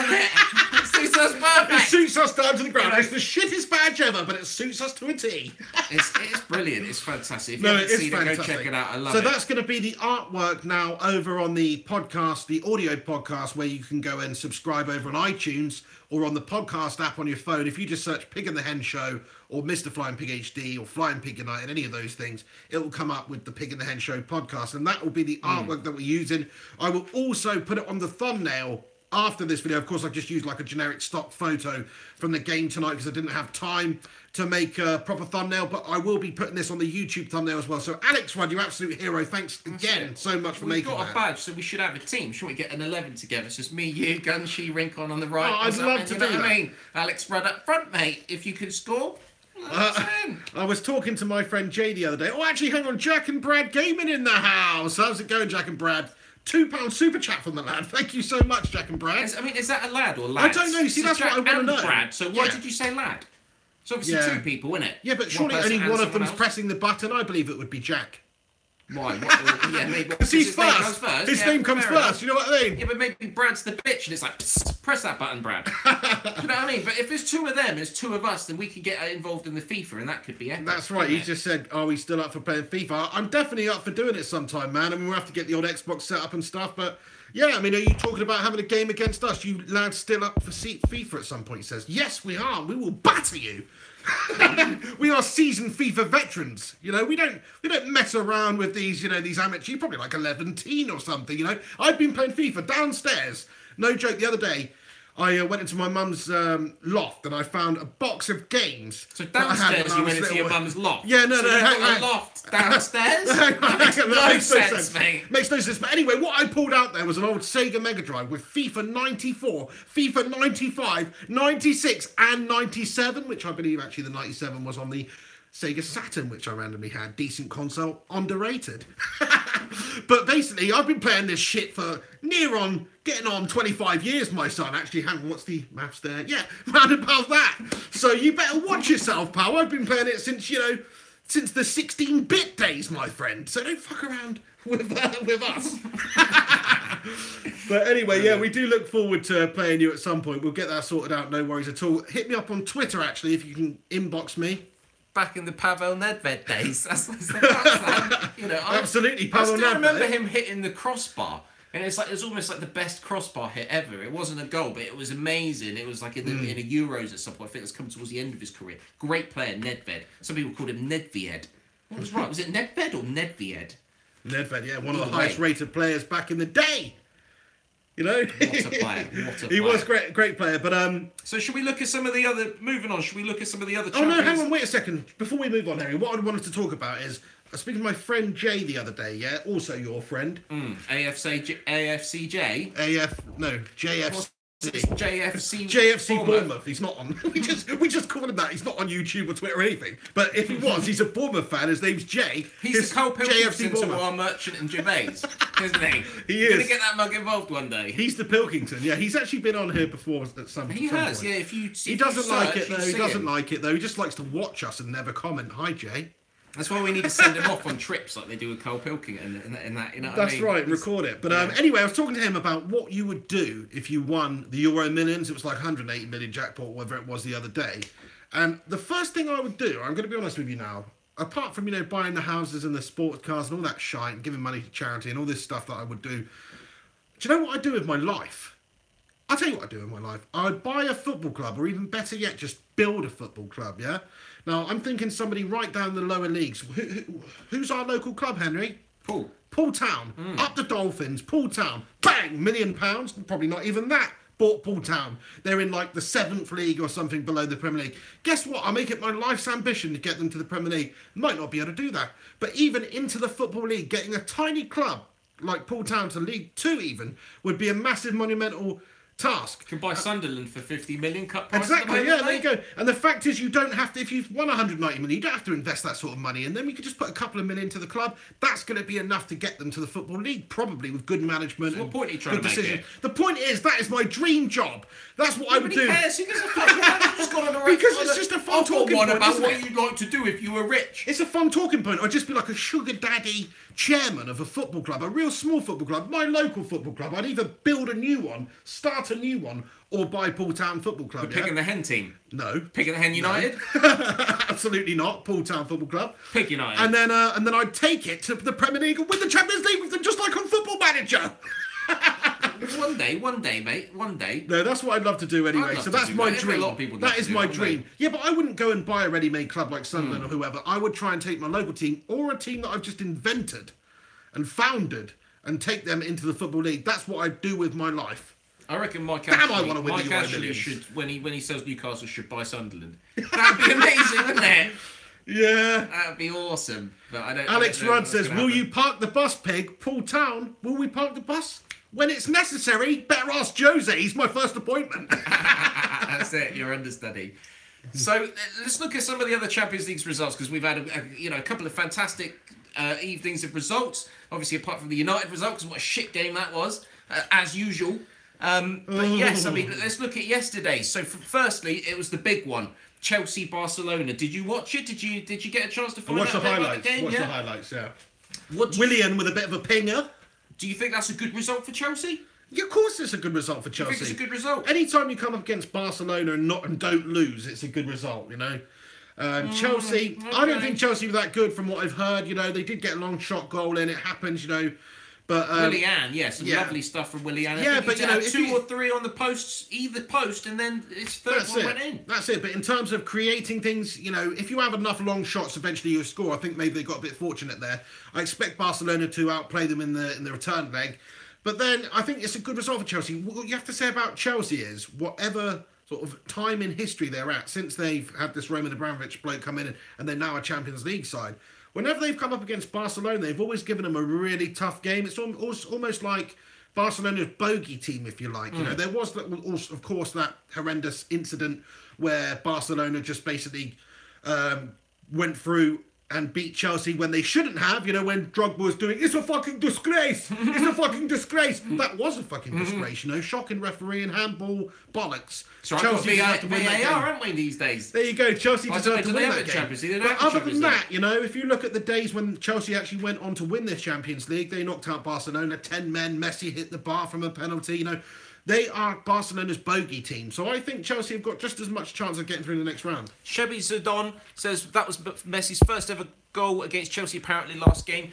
B: us perfect.
A: It suits us down to the ground. It's the shittest badge ever, but it suits us to a T.
B: It's brilliant. It's fantastic. If you haven't seen it, go check it out. I love it.
A: So that's going to be the artwork now over on the podcast, the audio podcast, where you can go and subscribe over on iTunes or on the podcast app on your phone. If you just search Pig and the Hen Show or Mr. Flying Pig HD or Flying Pig United, any of those things, it will come up with the Pig and the Hen Show podcast, and that will be the artwork that we're using. I will also put it on the thumbnail after this video. Of course, I just used like a generic stock photo from the game tonight because I didn't have time to make a proper thumbnail, but I will be putting this on the YouTube thumbnail as well. So Alex Rudd, you absolute hero, thanks again so much for making that.
B: We've got a badge, so we should have a team. Shouldn't we get an 11 together? It's just me, you, Gunshi, Rincon on the right.
A: Oh, I'd love to do that.
B: I mean, Alex Rudd up front, mate. If you can score.
A: I was talking to my friend Jay the other day. Oh, actually, hang on, Jack and Brad Gaming in the house. How's it going, Jack and Brad? £2 super chat from the lad. Thank you so much, Jack and Brad.
B: Is that a lad or lad?
A: I don't know. See, that's what I want to know.
B: Brad. So why did you say lad? It's obviously two people, isn't it?
A: Yeah, but surely only one of them's pressing the button. I believe it would be Jack.
B: Why? Yeah, maybe.
A: Because he's first. His name comes first. You know what I mean?
B: Yeah, but maybe Brad's the bitch, and it's like, psst, press that button, Brad. You know what I mean? But if there's two of them, there's two of us, then we can get involved in the FIFA, and that could be epic.
A: That's right. He just said, "Are we still up for playing FIFA?" I'm definitely up for doing it sometime, man. I mean, we'll have to get the old Xbox set up and stuff, but. Yeah, I mean, are you talking about having a game against us? You lads still up for FIFA at some point? He says, yes, we are. We will batter you. We are seasoned FIFA veterans. You know, we don't mess around with these, you know, these amateurs. You're probably like 11 or something, you know. I've been playing FIFA downstairs. No joke, the other day, I went into my mum's loft and I found a box of games.
B: So downstairs you went into your mum's loft?
A: Yeah, no.
B: A loft downstairs? Makes no sense, mate.
A: Makes no sense. But anyway, what I pulled out there was an old Sega Mega Drive with FIFA 94, FIFA 95, 96 and 97, which I believe actually the 97 was on the Sega Saturn, which I randomly had. Decent console, underrated. But basically, I've been playing this shit for getting on 25 years, my son. Actually, hang on, what's the maths there? Yeah, round about that. So you better watch yourself, pal. I've been playing it since, you know, since the 16-bit days, my friend. So don't fuck around with us. But anyway, yeah, we do look forward to playing you at some point. We'll get that sorted out, no worries at all. Hit me up on Twitter, actually, if you can inbox me.
B: Back in the Pavel Nedved days. That's you know,
A: absolutely, Pavel Nedved.
B: I still remember him hitting the crossbar. And it's almost like the best crossbar hit ever. It wasn't a goal, but it was amazing. It was like in the Euros at some point. I think it's come towards the end of his career. Great player, Nedved. Some people called him Nedved. What was right? Was it Nedved or Nedved?
A: Nedved, yeah, one of the highest rated players back in the day. You know,
B: What a player! What a
A: he
B: player.
A: was great player. But
B: So should we look at some of the other? Moving on, should we look at some of the other?
A: oh no, hang
B: champions?
A: on, wait a second. Before we move on, Henry, what I wanted to talk about is I was speaking to my friend Jay the other day. Yeah, also your friend.
B: AFCJ.
A: JFC.
B: JFC
A: Bournemouth. He's not on. we just called him that. He's not on YouTube or Twitter or anything. But if he was, he's a Bournemouth fan. His name's Jay.
B: He's the Cole Pilkington to
A: Bournemouth.
B: our Merchant and Gervais, isn't he?
A: He
B: You're
A: is.
B: gonna get that mug involved one day.
A: He's the Pilkington. Yeah, he's actually been on here before at some.
B: He
A: some
B: has.
A: point.
B: Yeah. If you
A: He doesn't like it though. He doesn't like it though. He just likes to watch us and never comment. Hi, Jay.
B: That's why we need to send him off on trips like they do with Cole Pilkington and that. You know what
A: That's
B: I mean?
A: right, record it. But anyway, I was talking to him about what you would do if you won the Euro Millions. It was like 180 million jackpot, whatever it was the other day. And the first thing I would do, I'm going to be honest with you now, apart from, buying the houses and the sports cars and all that shite and giving money to charity and all this stuff that I would do, you know what I'd do with my life? I'll tell you what I'd do with my life. I'd buy a football club, or even better yet, just build a football club, yeah? Now, I'm thinking somebody right down the lower leagues. Who's our local club, Henry? Poole Town. Up the Dolphins. Poole Town. Bang! £1 million. Probably not even that. Bought Poole Town. They're in like the 7th league or something below the Premier League. Guess what? I'll make it my life's ambition to get them to the Premier League. Might not be able to do that. But even into the Football League, getting a tiny club like Poole Town to League 2 even would be a massive monumental task.
B: You can buy Sunderland for 50 million cut price.
A: Exactly, yeah, there you go. And the fact is, you don't have to, if you've won 190 million, you don't have to invest that sort of money in them. You could just put a couple of million into the club. That's going to be enough to get them to the Football League, probably with good management.
B: So what point are you trying
A: good
B: to make
A: decision.
B: it?
A: The point is, that is my dream job. That's what I would do.
B: Cares? Who gives a fuck? You've just got on a
A: Because it's just a fun talking point,
B: about
A: isn't
B: what
A: it?
B: you'd like to do if you were rich.
A: It's a fun talking point. I'd just be like a sugar daddy chairman of a football club, a real small football club, my local football club. I'd either build a new one, start a new one, or buy Poole Town Football Club.
B: The Pig and the Hen team.
A: No.
B: Pig and the Hen United.
A: Absolutely not. Poole Town Football Club.
B: Pig United.
A: And then I'd take it to the Premier League and win the Champions League with them, just like on Football Manager.
B: One day, mate. One day.
A: No, that's what I'd love to do anyway. So that's my dream.
B: A lot of people
A: that is my dream. Yeah, but I wouldn't go and buy a ready-made club like Sunderland or whoever. I would try and take my local team or a team that I've just invented and founded and take them into the Football League. That's what I'd do with my life.
B: I reckon Mike
A: Damn,
B: Ashley,
A: I wanna win
B: Mike
A: the Euro
B: Ashley
A: Millions.
B: should, when he says Newcastle should buy Sunderland. That'd be amazing, wouldn't it?
A: Yeah.
B: That'd be awesome. But I don't.
A: Alex
B: I don't know
A: Rudd
B: what's
A: says,
B: gonna
A: will
B: happen.
A: you park the bus, Pig? Poole Town, will we park the bus? When it's necessary, better ask Jose. He's my first appointment.
B: That's it. Your understudy. So let's look at some of the other Champions League's results, because we've had a couple of fantastic evenings of results. Obviously, apart from the United result, because what a shit game that was, as usual. But yes, I mean, let's look at yesterday. So firstly, it was the big one. Chelsea Barcelona. Did you watch it? Did you get a chance to find out
A: Watch the
B: a bit about
A: highlights.
B: the game?
A: Watch
B: Yeah?
A: the highlights, yeah.
B: What do you,
A: Willian with a bit of a pinger.
B: do you think that's a good result for Chelsea?
A: Yeah, of course it's a good result for
B: I
A: Chelsea.
B: think it's a good result.
A: Anytime you come up against Barcelona and don't lose, it's a good result, Chelsea, I don't think Chelsea were that good from what I've heard. They did get a long shot goal in. It happens, But
B: Willian, yes, some
A: yeah.
B: lovely stuff from Willian.
A: Yeah, but,
B: had
A: if
B: two
A: you-
B: or three on the posts, either post, and then its third
A: that's
B: one
A: it.
B: went in.
A: That's it. But in terms of creating things, if you have enough long shots, eventually you score. I think maybe they got a bit fortunate there. I expect Barcelona to outplay them in the return leg. But then I think it's a good result for Chelsea. What you have to say about Chelsea is whatever sort of time in history they're at, since they've had this Roman Abramovich bloke come in and they're now a Champions League side, whenever they've come up against Barcelona, they've always given them a really tough game. It's almost like Barcelona's bogey team, if you like. There was, of course, that horrendous incident where Barcelona just basically went through and beat Chelsea when they shouldn't have, when Drogba was doing, it's a fucking disgrace, it's a fucking disgrace. That was a fucking disgrace, shocking referee and handball bollocks.
B: So Chelsea
A: deserved to win that game.
B: VAR, haven't we, these days?
A: There you go, Chelsea
B: I
A: deserved to
B: don't
A: win
B: know,
A: that
B: do they
A: game.
B: have a Champions League? They don't
A: But
B: have a
A: other than
B: Champions
A: that, if you look at the days when Chelsea actually went on to win this Champions League, they knocked out Barcelona, 10 men, Messi hit the bar from a penalty, They are Barcelona's bogey team. So I think Chelsea have got just as much chance of getting through the next round.
B: Chevy Zidane says that was Messi's first ever goal against Chelsea apparently last game.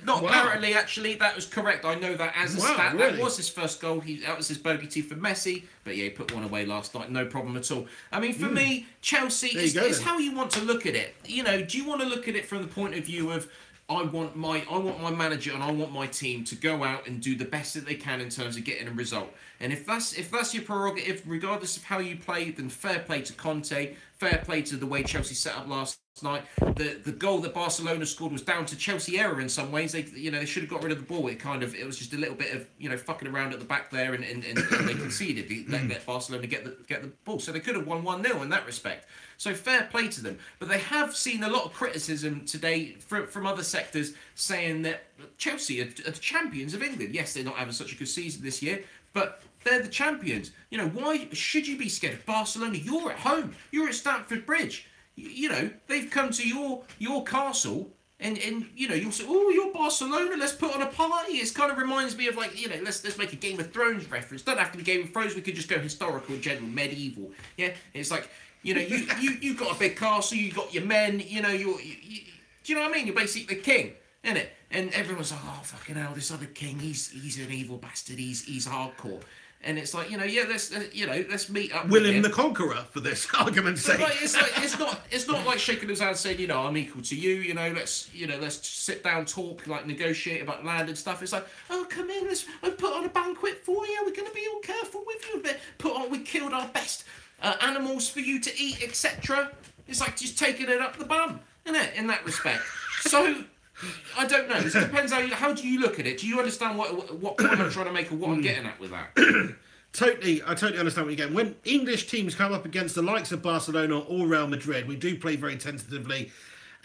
B: Not
A: Wow.
B: apparently, actually, that was correct. I know that as a
A: Wow,
B: stat.
A: really?
B: That was his first goal. That was his bogey tee for Messi. But yeah, he put one away last night. No problem at all. I mean, for me, Chelsea
A: There you
B: is
A: go, then.
B: how you want to look at it. Do you want to look at it from the point of view of I want my manager and I want my team to go out and do the best that they can in terms of getting a result. And if that's your prerogative, regardless of how you play, then fair play to Conte, fair play to the way Chelsea set up last night. The goal that Barcelona scored was down to Chelsea error in some ways. They should have got rid of the ball. It was just a little bit of fucking around at the back there, and they conceded. They let Barcelona get the ball, so they could have won 1-0 in that respect. So fair play to them. But they have seen a lot of criticism today from other sectors saying that Chelsea are the champions of England. Yes, they're not having such a good season this year, but they're the champions. Why should you be scared of Barcelona? You're at home. You're at Stamford Bridge. They've come to your castle, and you'll say, oh, you're Barcelona, let's put on a party. It kind of reminds me of let's make a Game of Thrones reference. Don't have to be Game of Thrones. We could just go historical, general, medieval. Yeah, it's like you got a big castle. You got your men. Do you know what I mean? You're basically the king, isn't it? And everyone's like, oh fucking hell, this other king, he's an evil bastard. He's hardcore. And it's like, let's meet up.
A: William the Conqueror, for this argument's sake.
B: It's not like shaking his hand saying, I'm equal to you. Let's sit down, talk, negotiate about land and stuff. It's like, oh, come in, I'll put on a banquet for you. We're going to be all careful with you. We killed our best animals for you to eat, etc. It's like just taking it up the bum, isn't it? In that respect. So I don't know. It depends how do you look at it. Do you understand what point I'm trying to make or what I'm getting at with that?
A: I totally understand what you're getting. When English teams come up against the likes of Barcelona or Real Madrid, we do play very tentatively,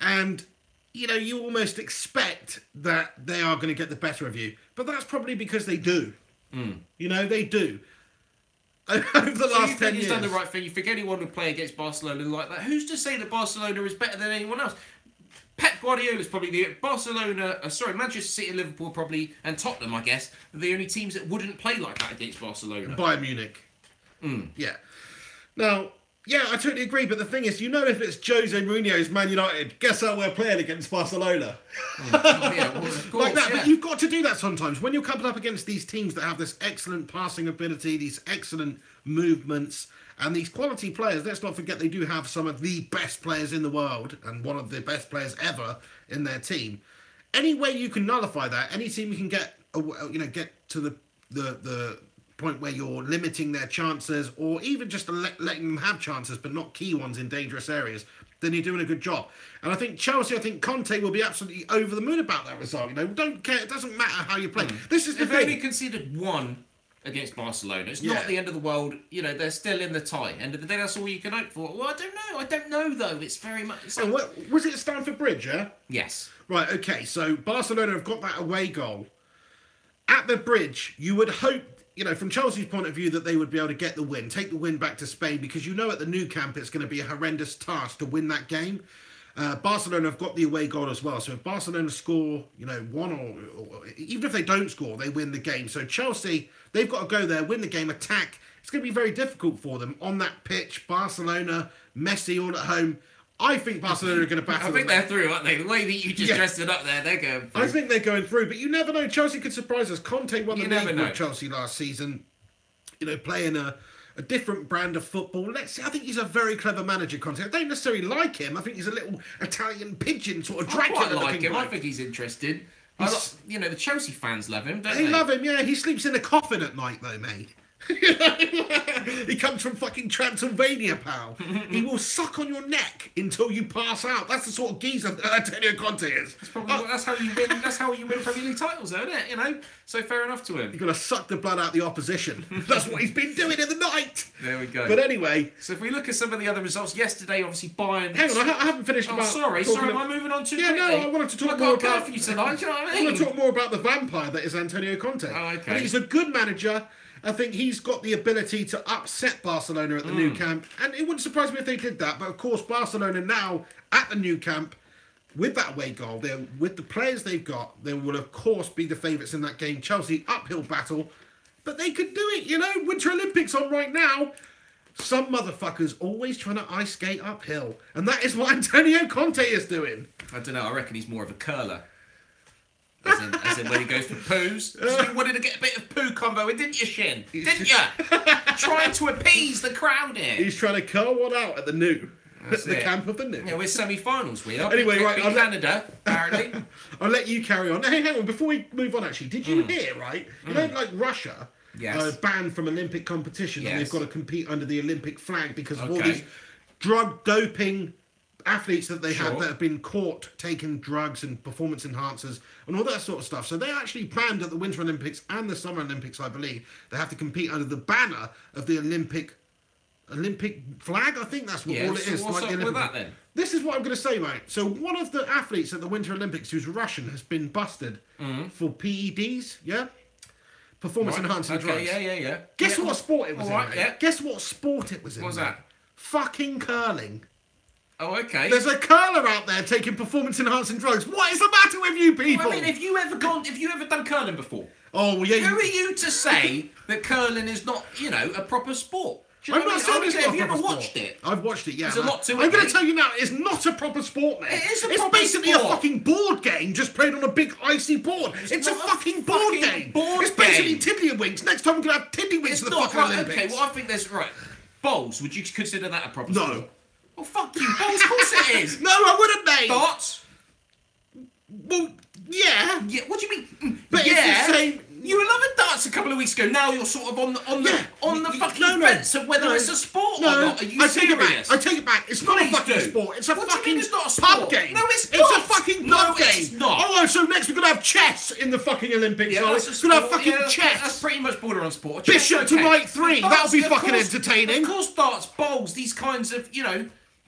A: and you almost expect that they are going to get the better of you. But that's probably because they do. They do. Over the last 10 years.
B: He's done the right thing. You think anyone would play against Barcelona like that? Who's to say that Barcelona is better than anyone else? Pep Guardiola is probably Manchester City and Liverpool probably, and Tottenham, I guess, are the only teams that wouldn't play like that against Barcelona.
A: Bayern Munich. Yeah. Now, yeah, I totally agree, but the thing is, if it's Jose Mourinho's Man United, guess how we're playing against Barcelona?
B: Of course,
A: like that, but you've got to do that sometimes. When you're coming up against these teams that have this excellent passing ability, these excellent movements, and these quality players, let's not forget they do have some of the best players in the world and one of the best players ever in their team. Any way you can nullify that, any team you can get to the point where you're limiting their chances, or even just letting them have chances but not key ones in dangerous areas, then you're doing a good job. And I think Conte will be absolutely over the moon about that result. Don't care. It doesn't matter how you play. This is the thing.
B: They've only conceded one against Barcelona. It's not the end of the world. They're still in the tie. End of the day, that's all you can hope for. Well, I don't know though. It's very much.
A: Was it Stamford Bridge? Yeah.
B: Yes.
A: Right. Okay. So Barcelona have got that away goal at the Bridge. You would hope, from Chelsea's point of view, that they would be able to get the win, take the win back to Spain, because at the Nou Camp it's going to be a horrendous task to win that game. Barcelona have got the away goal as well. So if Barcelona score, one or even if they don't score, they win the game. So Chelsea, they've got to go there, win the game, attack. It's going to be very difficult for them on that pitch. Barcelona, Messi all at home. I think Barcelona are going to battle.
B: I think they're through, aren't they? The way that you just dressed it up there, they're going through.
A: I think they're going through, but you never know. Chelsea could surprise us. Conte won the league with Chelsea last season. Playing a different brand of football. I think he's a very clever manager, Conte. I don't necessarily like him. I think he's a little Italian pigeon, sort of Dracula.
B: I quite like him. I think he's interested. The Chelsea fans love him, don't they?
A: They love him, yeah. He sleeps in a coffin at night, though, mate. He comes from fucking Transylvania, pal. He will suck on your neck until you pass out. That's the sort of geezer Antonio Conte is.
B: That's how you win. That's how you win Premier League titles, though, isn't it? So fair enough to him.
A: You're gonna suck the blood out the opposition. That's what he's been doing in the night.
B: There we go.
A: But anyway,
B: so if we look at some of the other results yesterday, obviously Bayern.
A: Hang on, I haven't finished.
B: Sorry. Am I moving on too quickly?
A: Yeah, no, I wanted to talk more about
B: you tonight. Do you know what I mean?
A: I want to talk more about the vampire that is Antonio Conte.
B: Oh, okay.
A: I think he's a good manager. I think he's got the ability to upset Barcelona at the Nou Camp, and it wouldn't surprise me if they did that. But of course, Barcelona now at the Nou Camp, with that away goal, with the players they've got, they will of course be the favourites in that game. Chelsea uphill battle, but they could do it. Winter Olympics on right now. Some motherfuckers always trying to ice skate uphill, and that is what Antonio Conte is doing.
B: I don't know. I reckon he's more of a curler. As in when he goes for poos. You wanted to get a bit of poo combo in, didn't you, Shin? Didn't you? Trying to appease the crowd here.
A: He's trying to curl one out at the Nou. the camp of the Nip.
B: Yeah, we're semi-finals. We are.
A: Anyway, right,
B: Canada, apparently.
A: I'll let you carry on. Hey, hang on. Before we move on, actually, did you hear, right? You know, like Russia,
B: Yes.
A: banned from Olympic competition, and
B: Yes.
A: they've got to compete under the Olympic flag because of all
B: Okay.
A: these drug doping athletes that they have
B: Sure.
A: that have been caught taking drugs and performance enhancers and all that sort of stuff. So they're actually banned at the Winter Olympics and the Summer Olympics, I believe. They have to compete under the banner of the Olympic flag. I think that's what all it is.
B: So what's
A: like
B: up
A: the
B: with
A: Olympic-
B: that then?
A: This is what I'm going to say, mate. So one of the athletes at the Winter Olympics who's Russian has been busted for PEDs, yeah? Performance enhancing drugs.
B: Yeah.
A: Guess what sport it was in,
B: All right,
A: mate?
B: yeah.
A: Guess what sport it was in,
B: What's
A: mate?
B: that?
A: Fucking curling.
B: Oh, okay.
A: There's a curler out there taking performance enhancing drugs. What is the matter with you people?
B: Well, I mean, have you ever done curling before?
A: Oh, well, yeah.
B: Who are you to say that curling is not, a proper sport? Do you know
A: I'm not
B: what I
A: saying
B: mean?
A: it's not
B: Have
A: a
B: you ever
A: proper
B: watched
A: sport.
B: it?
A: I've watched it, yeah.
B: There's a lot to it,
A: I'm going to
B: mate.
A: tell you now, it's not a proper sport, mate.
B: It is a
A: it's
B: proper
A: basically
B: sport.
A: a fucking board game just played on a big icy board. It's a
B: not a
A: fucking board
B: fucking
A: game.
B: board
A: It's basically
B: game.
A: tiddlywinks. Next time we're going to have tiddlywinks
B: It's
A: for the
B: not
A: fucking
B: right.
A: Olympics.
B: Okay, well, I think there's right. Bowls. Would you consider that a proper
A: No.
B: sport? Well, fuck you. Bowls, of course it is.
A: No, I wouldn't, mate.
B: Darts.
A: Well, yeah.
B: Yeah. What do you mean?
A: But
B: yeah.
A: it's the same.
B: You were loving darts a couple of weeks ago. Now you're sort of on the fucking fence of whether it's a sport or not. Are you
A: I take it back.
B: serious?
A: I take it back. It's not a
B: Please
A: fucking
B: do.
A: sport. It's a
B: What do you
A: fucking
B: mean it's not a
A: pub
B: sport?
A: game.
B: No, it's
A: It's
B: not.
A: a fucking
B: No,
A: pub game.
B: it's not.
A: Oh, so next we're gonna have chess in the fucking Olympics.
B: Yeah,
A: are we?
B: that's a
A: We're gonna have
B: sport.
A: fucking
B: Yeah,
A: chess.
B: That's pretty much border on sport.
A: Bishop
B: Chess,
A: to
B: okay.
A: knight 3.
B: Darts,
A: That'll be
B: of
A: fucking
B: course-
A: entertaining.
B: Of course, darts, bowls, these kinds of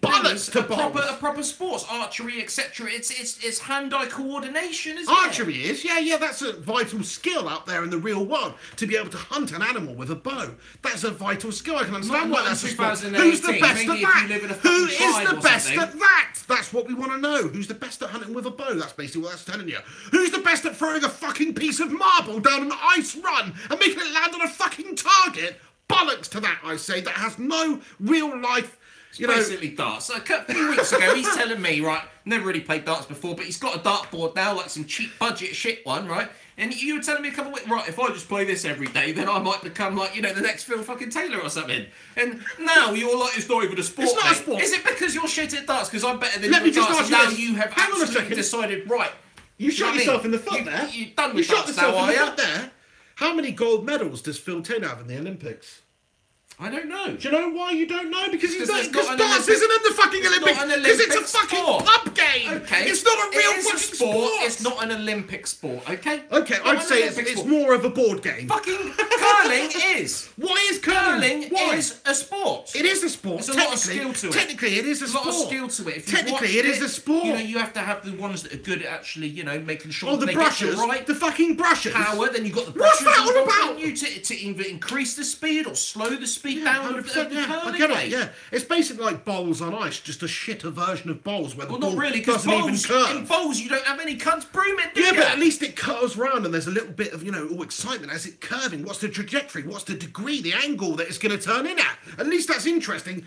A: Bollocks to
B: proper
A: bowls.
B: proper sports, archery, etc. It's hand-eye coordination, isn't
A: Archery is, yeah, that's a vital skill out there in the real world. To be able to hunt an animal with a bow. That's a vital skill. I can understand
B: Not
A: why
B: in
A: that's a sport.
B: 2018,
A: Who's the best
B: maybe
A: at
B: if
A: that?
B: you live in a
A: Who
B: fucking
A: is
B: tribe
A: the
B: or
A: best
B: something.
A: at that? That's what we want to know. Who's the best at hunting with a bow? That's basically what that's telling you. Who's the best at throwing a fucking piece of marble down an ice run and making it land on a fucking target? Bollocks to that, I say. That has no real life.
B: Basically darts. So a few weeks ago, he's telling me, right, never really played darts before, but he's got a dartboard now, like some cheap budget shit one, right? And you were telling me a couple of weeks, right, if I just play this every day, then I might become like, the next Phil fucking Taylor or something. And now you're like, it's not even a sport.
A: It's not a
B: mate.
A: sport.
B: Is it because you're shit at darts? Because I'm better than
A: Let
B: you
A: me
B: at
A: just
B: darts,
A: ask
B: and
A: you
B: now
A: this.
B: you have
A: Hang on a
B: absolutely
A: second.
B: decided, right.
A: You shot
B: know what I
A: yourself
B: mean?
A: in the foot there.
B: You're done
A: You
B: with
A: shot
B: darts now,
A: yourself in
B: are
A: the
B: you?
A: foot there. How many gold medals does Phil Taylor have in the Olympics?
B: I don't know.
A: Do you know why you don't know? Because
B: Because there's
A: because
B: not an
A: darts
B: Olympic-
A: isn't in the fucking
B: it's not
A: Olympics.
B: an
A: Because it's a
B: Olympic
A: fucking
B: sport.
A: pub game.
B: Okay.
A: It's not a real
B: It is
A: fucking
B: a sport.
A: sport.
B: It's not an Olympic sport, okay?
A: Okay,
B: Not
A: I'd
B: an
A: say
B: Olympic
A: it's
B: sport.
A: more of a board game.
B: Fucking curling is.
A: Why is curling?
B: Curling
A: Why?
B: is a sport.
A: It is a sport.
B: There's a lot of skill to it.
A: Technically, it is a
B: There's a
A: sport.
B: lot of skill to it. If you've
A: Technically,
B: watched
A: it is a sport.
B: You have to have the ones that are good at actually, making sure
A: Oh,
B: that
A: the
B: they
A: brushes.
B: get it right.
A: The fucking brushes.
B: Power, then you've got the
A: What's
B: brushes
A: that all
B: involved
A: about?
B: in you to either increase the speed or slow the speed down of the
A: 100%, yeah,
B: curling
A: I get
B: way.
A: it, yeah. It's basically like bowls on ice, just a shitter version of bowls where the
B: Well,
A: ball
B: not really, because
A: doesn't even
B: bowls,
A: curve.
B: in bowls you don't have any cunts brooming, do
A: Yeah,
B: you?
A: but at least it curves round and there's a little bit of, all excitement as it curving. What's the trajectory? What's the degree, the angle that it's going to turn in at? At least that's interesting.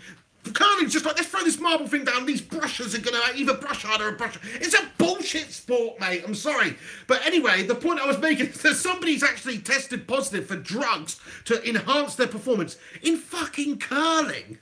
A: Curling's just like, let's throw this marble thing down. These brushes are going to either brush harder or brush. It's a bullshit sport, mate. I'm sorry. But anyway, the point I was making is that somebody's actually tested positive for drugs to enhance their performance in fucking curling.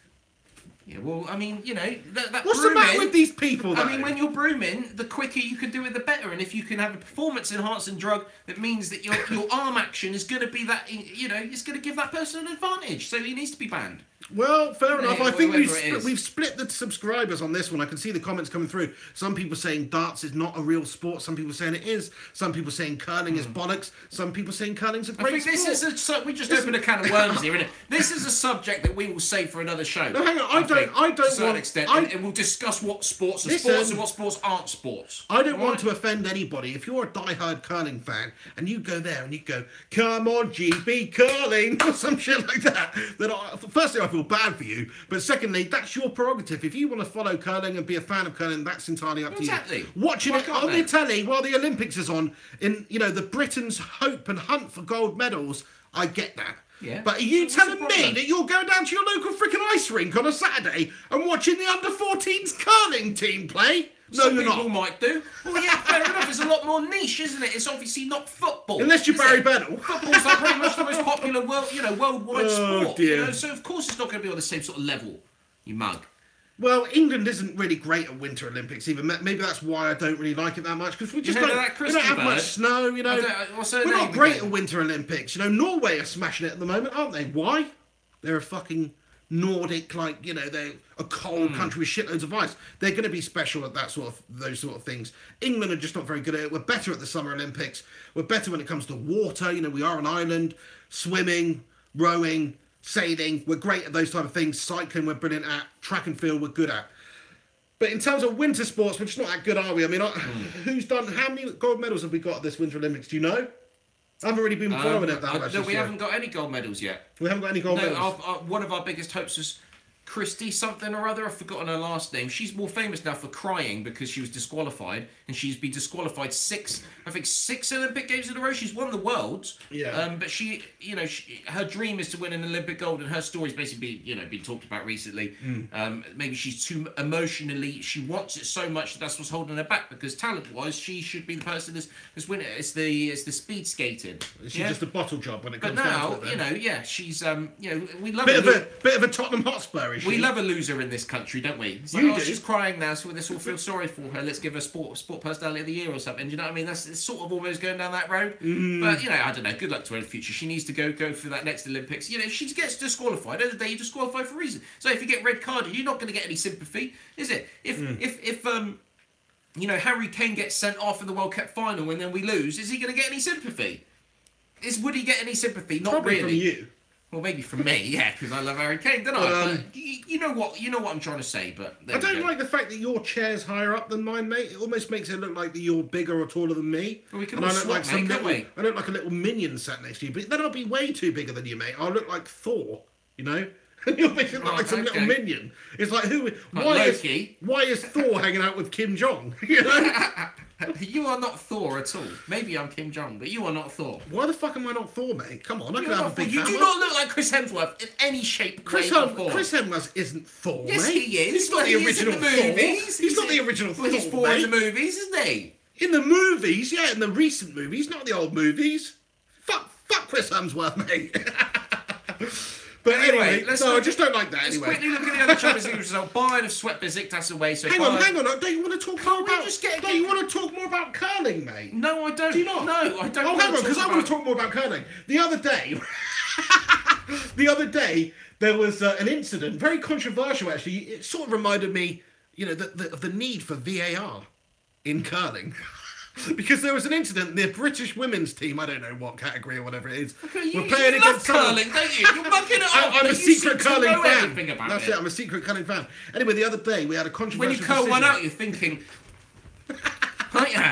B: Yeah, well, I mean, that
A: What's the matter
B: brooming-
A: with these people, though?
B: I mean, when you're brooming, the quicker you can do it, the better. And if you can have a performance-enhancing drug, that means that your arm action is going to be that, it's going to give that person an advantage. So he needs to be banned.
A: Well, fair enough. I think
B: whatever it is.
A: we've split the subscribers on this one. I can see the comments coming through. Some people saying darts is not a real sport. Some people saying it is. Some people saying curling is bollocks. Some people saying curling's a
B: I
A: great
B: think
A: sport.
B: this is we just opened a can of worms here, innit? This is a subject that we will save for another show.
A: No, hang on, I don't
B: to a certain
A: want-
B: extent,
A: I-
B: and we'll discuss what sports are
A: Listen.
B: sports and what sports aren't sports.
A: I don't want
B: Alright?
A: to offend anybody. If you're a diehard curling fan and you go there and you go, come on, GB curling, or some shit like that, then firstly, I feel bad for you. But secondly, that's your prerogative. If you want to follow curling and be a fan of curling, that's entirely up to
B: Exactly.
A: you. Watching
B: Why
A: it
B: can't
A: on
B: they?
A: the telly while the Olympics is on, in the Britain's hope and hunt for gold medals, I get that.
B: Yeah.
A: But are you
B: What's the
A: telling me
B: problem?
A: that you're going down to your local freaking ice rink on a Saturday and watching the under-14s curling team play? No,
B: Some
A: you're
B: people
A: not.
B: might do. Well, yeah, fair enough. It's a lot more niche, isn't it? It's obviously not football.
A: Unless you're
B: is
A: Barry
B: it?
A: Bennell.
B: Football's like pretty much the most popular worldwide
A: Oh,
B: sport.
A: dear.
B: So of course it's not going to be on the same sort of level. You mug.
A: Well, England isn't really great at Winter Olympics either. Maybe that's why I don't really like it that much, because we just don't have much snow. You know, we're not great at Winter Olympics. You know, Norway are smashing it at the moment, aren't they? Why? They're a fucking Nordic, like, you know, they're a cold country with shitloads of ice. They're going to be special at those sort of things. England are just not very good at it. We're better at the Summer Olympics. We're better when it comes to water. You know, we are an island. Swimming, rowing, sailing, we're great at those type of things. Cycling, we're brilliant at. Track and field, we're good at. But in terms of winter sports, we're just not that good, are we? I mean, how many gold medals have we got at this Winter Olympics? Do you know? I haven't really been following it that much.
B: No, we haven't got any gold medals yet.
A: We haven't got any gold medals.
B: One of our biggest hopes was Christy something or other. I've forgotten her last name. She's more famous now for crying because she was disqualified, and she's been disqualified six Olympic Games in a row. She's won the worlds.
A: Yeah.
B: But she, her dream is to win an Olympic gold, and her story's basically been talked about recently. Maybe she's too emotionally. She wants it so much that's what's holding her back. Because talent-wise, she should be the person that's winning it. It's the speed skating.
A: She's just a bottle job when it comes
B: down
A: to it.
B: She's we love
A: bit of a Tottenham Hotspur.
B: We love a loser in this country, don't we? It's like, she's crying now, so let's all feel sorry for her. Let's give her sport personality of the year or something. Do you know what I mean? It's sort of almost going down that road. But I don't know. Good luck to her in the future. She needs to go for that next Olympics. If she gets disqualified, at the end of the day, you disqualify for a reason. So if you get red carded, you're not going to get any sympathy, is it? If Harry Kane gets sent off in the World Cup final and then we lose, is he going to get any sympathy? Would he get any sympathy? Not
A: Probably
B: really.
A: From you.
B: Well, maybe from me, yeah, because I love Harry Kane, don't I? But you know what I'm trying to say. But
A: I don't like the fact that your chair's higher up than mine, mate. It almost makes it look like that you're bigger or taller than me.
B: Well, we can all swap, mate, can't we?
A: I look like a little minion sat next to you, but then I'll be way too bigger than you, mate. I'll look like Thor, And you'll make it look like some little minion. It's like why is Thor hanging out with Kim Jong?
B: You are not Thor at all. Maybe I'm Kim Jong, but you are not Thor.
A: Why the fuck am I not Thor, mate? Come on, I can have a big hammer.
B: You do not look like Chris Hemsworth in any shape.
A: Chris Hemsworth isn't Thor, mate.
B: Yes, he is.
A: He's not the original Thor. He's not the original Thor,
B: he's Thor in the movies, isn't he?
A: In the movies, yeah, in the recent movies, not the old movies. Fuck Chris Hemsworth, mate. But anyway, I just don't like that anyway.
B: Let's quickly look at the other Champions League result. Bayern have swept Besiktas away. So
A: hang on. Don't you want to talk more about? Don't you want to talk more about curling, mate?
B: No, I don't.
A: Do you not?
B: No, I don't.
A: Oh, hang on, because I want to talk more about curling. The other day, there was an incident, very controversial actually. It sort of reminded me, of the need for VAR in curling. Because there was an incident, the British women's team, I don't know what category or whatever it is,
B: we're playing against curling, don't you? You're mucking it up.
A: I'm a secret curling fan. That's it, I'm a secret curling fan. Anyway, the other day we had a controversial
B: decision. When you curl one out, you're thinking, aren't you?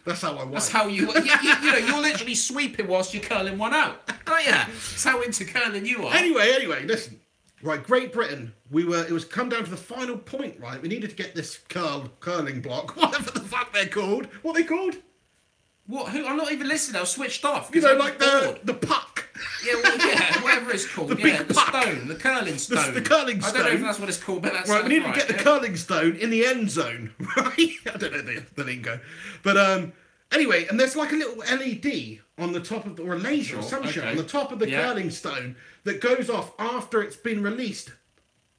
A: That's how I was.
B: That's how you you're literally sweeping whilst you're curling one out, aren't you? That's how into curling you are.
A: Anyway, listen. Right, Great Britain, it was come down to the final point, right? We needed to get this curling block, whatever the fuck they're called. What are they called?
B: What? Who? I'm not even listening. I was switched off.
A: Like the puck.
B: Yeah, whatever it's called.
A: The big puck.
B: Stone, the curling stone.
A: The curling stone.
B: I don't know if that's what it's called, but that's
A: right. We need to get the curling stone in the end zone, right? I don't know the lingo, but anyway, and there's like a little LED on the top of or a laser or some shit on the top of the curling stone that goes off after it's been released.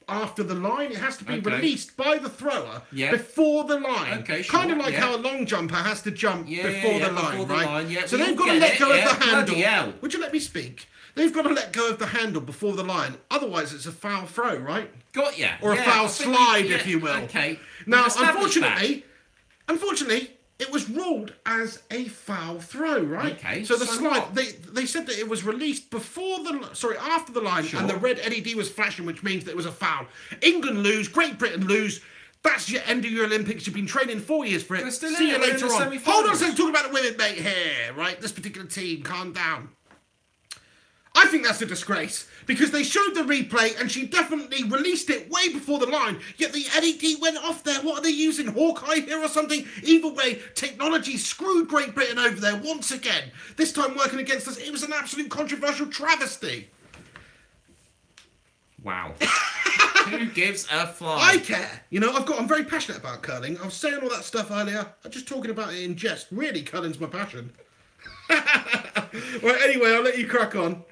A: After the line, it has to be released by the thrower before the line.
B: Okay, sure.
A: Kind of like how a long jumper has to jump before the line, right?
B: Yeah,
A: so they've got to let go of the handle. Would you let me speak? They've got to let go of the handle before the line. Otherwise, it's a foul throw, right?
B: Got ya.
A: Or a foul slide, if you will.
B: Okay.
A: Now, unfortunately, it was ruled as a foul throw, right?
B: Okay.
A: So the slide, they said that it was released after the line, and the red LED was flashing, which means that it was a foul. England lose, Great Britain lose. That's your end of your Olympics. You've been training 4 years for it. See you later on. Hold on a second, talking about the women, mate. Here, right? This particular team, calm down. I think that's a disgrace because they showed the replay and she definitely released it way before the line, yet the LED went off there. What are they using? Hawkeye here or something? Either way, technology screwed Great Britain over there once again. This time working against us. It was an absolute controversial travesty.
B: Wow. Who gives a fly?
A: I care. I'm very passionate about curling. I was saying all that stuff earlier. I'm just talking about it in jest. Really, curling's my passion. Well, anyway, I'll let you crack on.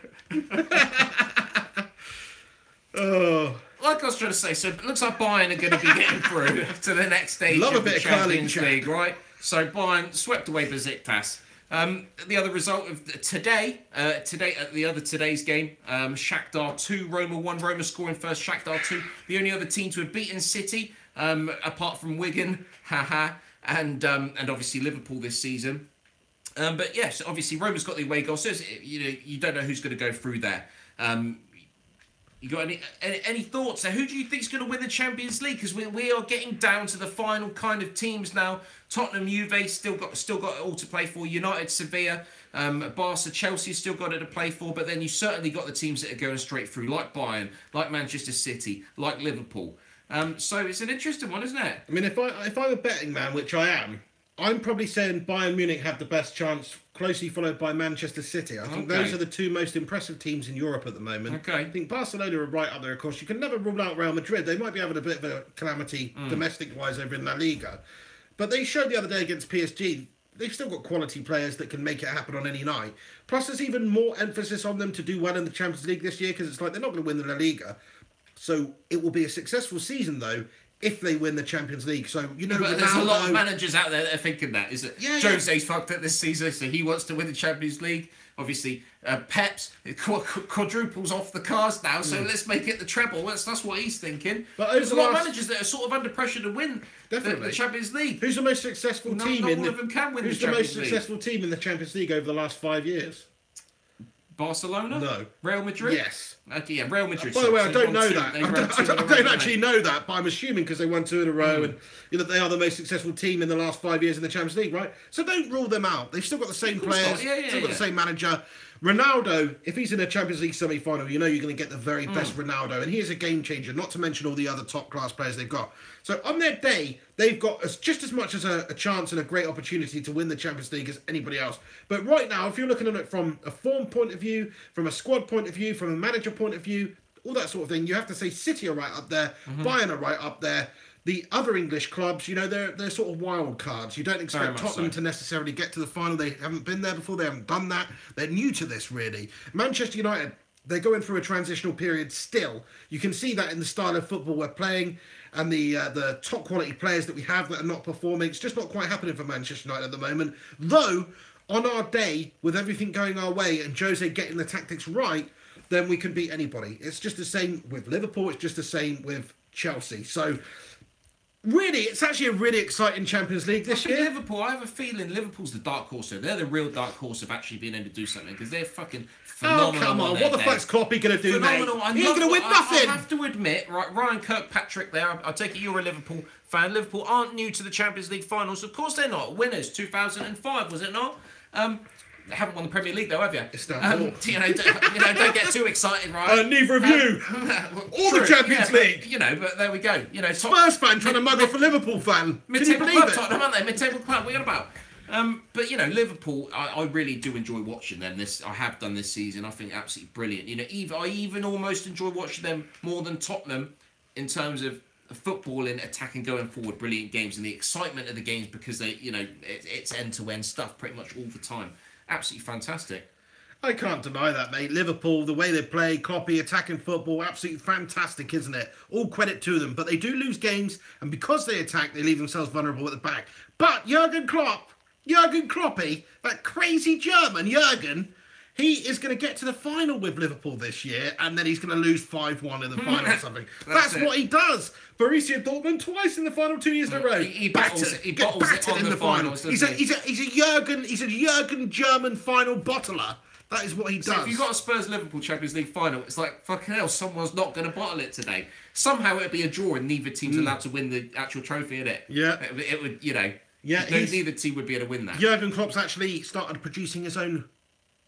A: Oh.
B: like I was trying to say, so it looks like Bayern are going to be getting through to the next stage
A: Love
B: of
A: a
B: the
A: bit of curling,
B: Champions
A: Jack.
B: League, right? So Bayern swept away Besiktas. The other result of today, today's game, Shakhtar 2, Roma 1. Roma scoring first, Shakhtar 2. The only other team to have beaten City, apart from Wigan, and obviously Liverpool this season. But yes, obviously Roma's got the away goal, so you don't know who's going to go through there. You got any thoughts there? Who do you think is going to win the Champions League? Because we are getting down to the final kind of teams now. Tottenham, Juve still got it all to play for. United, Sevilla, Barca, Chelsea still got it to play for. But then you certainly got the teams that are going straight through, like Bayern, like Manchester City, like Liverpool. So it's an interesting one, isn't it?
A: I mean, if I'm a betting man, which I am, I'm probably saying Bayern Munich have the best chance, closely followed by Manchester City. I think those are the two most impressive teams in Europe at the moment.
B: Okay.
A: I think Barcelona are right up there, of course. You can never rule out Real Madrid. They might be having a bit of a calamity domestic-wise over in La Liga. But they showed the other day against PSG, they've still got quality players that can make it happen on any night. Plus, there's even more emphasis on them to do well in the Champions League this year, because it's like they're not going to win the La Liga. So it will be a successful season, though, if they win the Champions League. So,
B: but there's a lot of managers out there that are thinking that. Is it?
A: Yeah,
B: Jose's fucked up this season, so he wants to win the Champions League. Obviously, Pep's quadruples off the cards now, so let's make it the treble. That's what he's thinking. But there's a lot of managers that are sort of under pressure to win the Champions League.
A: Who's the most successful team
B: in the Champions League?
A: Who's the most successful team in the Champions League over the last 5 years?
B: Barcelona?
A: No.
B: Real Madrid?
A: Yes.
B: Okay, yeah, Real Madrid.
A: By the way, I don't know that. I don't actually know that, but I'm assuming because they won 2 in a row and they are the most successful team in the last 5 years in the Champions League, right? So don't rule them out. They've still got the same players, still got the same manager. Ronaldo, if he's in a Champions League semi-final, you're going to get the very best Ronaldo, and he is a game changer, not to mention all the other top-class players they've got. So on their day, they've got just as much as a chance and a great opportunity to win the Champions League as anybody else. But right now, if you're looking at it from a form point of view, from a squad point of view, from a manager point of view, all that sort of thing, you have to say City are right up there, Bayern are right up there. The other English clubs, they're sort of wild cards. You don't expect Tottenham to necessarily get to the final. They haven't been there before. They haven't done that. They're new to this, really. Manchester United, they're going through a transitional period still. You can see that in the style of football we're playing and the top quality players that we have that are not performing. It's just not quite happening for Manchester United at the moment. Though, on our day, with everything going our way and Jose getting the tactics right, then we can beat anybody. It's just the same with Liverpool. It's just the same with Chelsea. So, really, it's actually a really exciting Champions League this year.
B: Liverpool, I have a feeling Liverpool's the dark horse. So they're the real dark horse of actually being able to do something because they're fucking phenomenal.
A: Oh, come on. What the fuck's Kloppy going to do, phenomenal. Mate? He ain't going to win nothing.
B: I have to admit, right, Ryan Kirkpatrick there, I take it you're a Liverpool fan. Liverpool aren't new to the Champions League finals. Of course they're not. Winners, 2005, was it not? They haven't won the Premier League though, have you?
A: It's not
B: don't get too excited, right?
A: Neither of you. Or the Champions League.
B: But there we go.
A: Spurs fan trying to mug off a Liverpool fan. Can you believe it?
B: Tottenham, aren't they? Mid-table club. What are you on about? But Liverpool, I really do enjoy watching them. I have done this season. I think absolutely brilliant. I even almost enjoy watching them more than Tottenham in terms of footballing, attacking, going forward, brilliant games, and the excitement of the games because they, it's end-to-end stuff pretty much all the time. Absolutely fantastic.
A: I can't deny that, mate. Liverpool, the way they play, Kloppy, attacking football, absolutely fantastic, isn't it? All credit to them. But they do lose games, and because they attack, they leave themselves vulnerable at the back. But Jurgen Kloppy, that crazy German, Jurgen, he is going to get to the final with Liverpool this year, and then he's going to lose 5-1 in the final or something. That's what he does. Borussia Dortmund twice in the final 2 years in a row.
B: He battles it in the finals.
A: He's a Jurgen German final bottler. That is what he does.
B: So if you've got a Spurs-Liverpool Champions League final, it's like, fucking hell, someone's not going to bottle it today. Somehow it'd be a draw and neither team's allowed to win the actual trophy, innit?
A: Yeah.
B: It would,
A: Yeah,
B: neither team would be able to win that.
A: Jurgen Klopp's actually started producing his own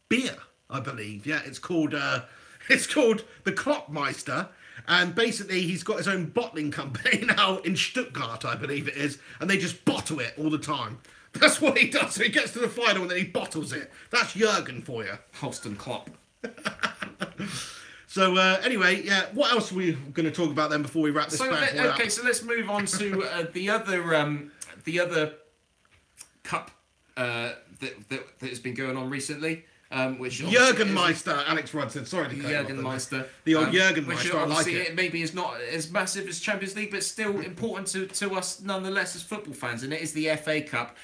A: beer, I believe. Yeah, it's called the Kloppmeister, and basically he's got his own bottling company now in Stuttgart, I believe it is, and they just bottle it all the time. That's what he does. So he gets to the final and then he bottles it. That's Jurgen for you.
B: Holston Klopp.
A: So anyway, yeah. What else are we going to talk about then before we wrap this bad boy up?
B: Okay, so let's move on to the other cup that has been going on recently. which
A: Jurgen Meister, Alex Rudd said. Sorry to cut you off.
B: Jurgen Meister.
A: The old Jurgen
B: which
A: Meister, I like
B: obviously
A: it.
B: maybe is not as massive as Champions League, but still important to us nonetheless as football fans, and it is the FA Cup.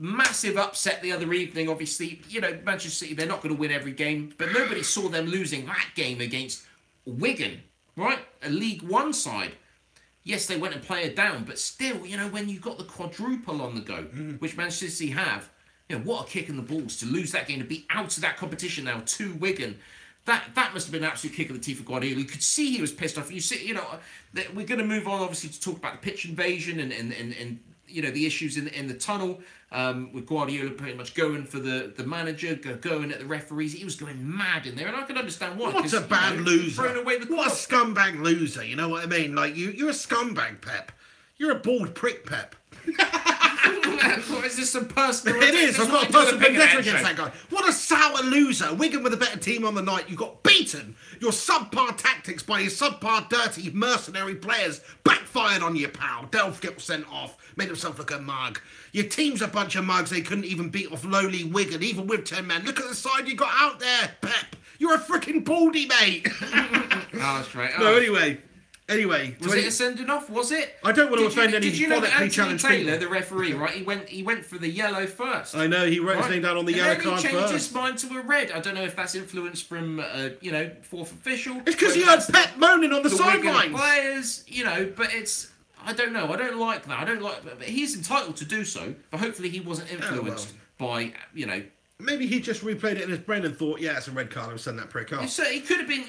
B: Massive upset the other evening, obviously. You know, Manchester City, they're not going to win every game, but nobody saw them losing that game against Wigan, right? A League One side. Yes, they went and played down, but still, you know, when you've got the quadruple on the go, which Manchester City have, you know, what a kick in the balls to lose that game, to be out of that competition now to Wigan. That must have been an absolute kick of the teeth for Guardiola. You could see he was pissed off. You see, you know, we're going to move on, obviously, to talk about the pitch invasion and you know, the issues in the tunnel, with Guardiola pretty much going for the manager, going at the referees. He was going mad in there, and I can understand why.
A: What a bad loser.
B: Away
A: what a scumbag loser, you know what I mean? Like, you're a scumbag, Pep. You're a bald prick, Pep.
B: What, is this some personal...
A: It is. I've got a personal vendetta against that guy. What a sour loser. Wigan with a better team on the night. You got beaten. Your subpar tactics by your subpar, dirty, mercenary players backfired on you, pal. Delph got sent off. Made himself look a mug. Your team's a bunch of mugs. They couldn't even beat off lowly Wigan, even with 10 men. Look at the side you got out there, Pep. You're a freaking baldy, mate.
B: Oh, that's right.
A: No, Anyway,
B: was it a sending off? Was it?
A: I don't want to offend any
B: Did you know that Anthony
A: challenged
B: Taylor,
A: people.
B: the referee, right? He went for the yellow first.
A: I know, he wrote his name down on the yellow card
B: first. And then he changed
A: first.
B: his mind to a red. I don't know if that's influence from, you know, fourth official.
A: It's because he heard Pep moaning on the
B: Wigan
A: sidelines.
B: players, you know, but it's... I don't know. I don't like that. I don't like... But he's entitled to do so, but hopefully he wasn't influenced by, you know...
A: Maybe he just replayed it in his brain and thought, yeah, it's a red card, I'll send that prick off.
B: So he could have been...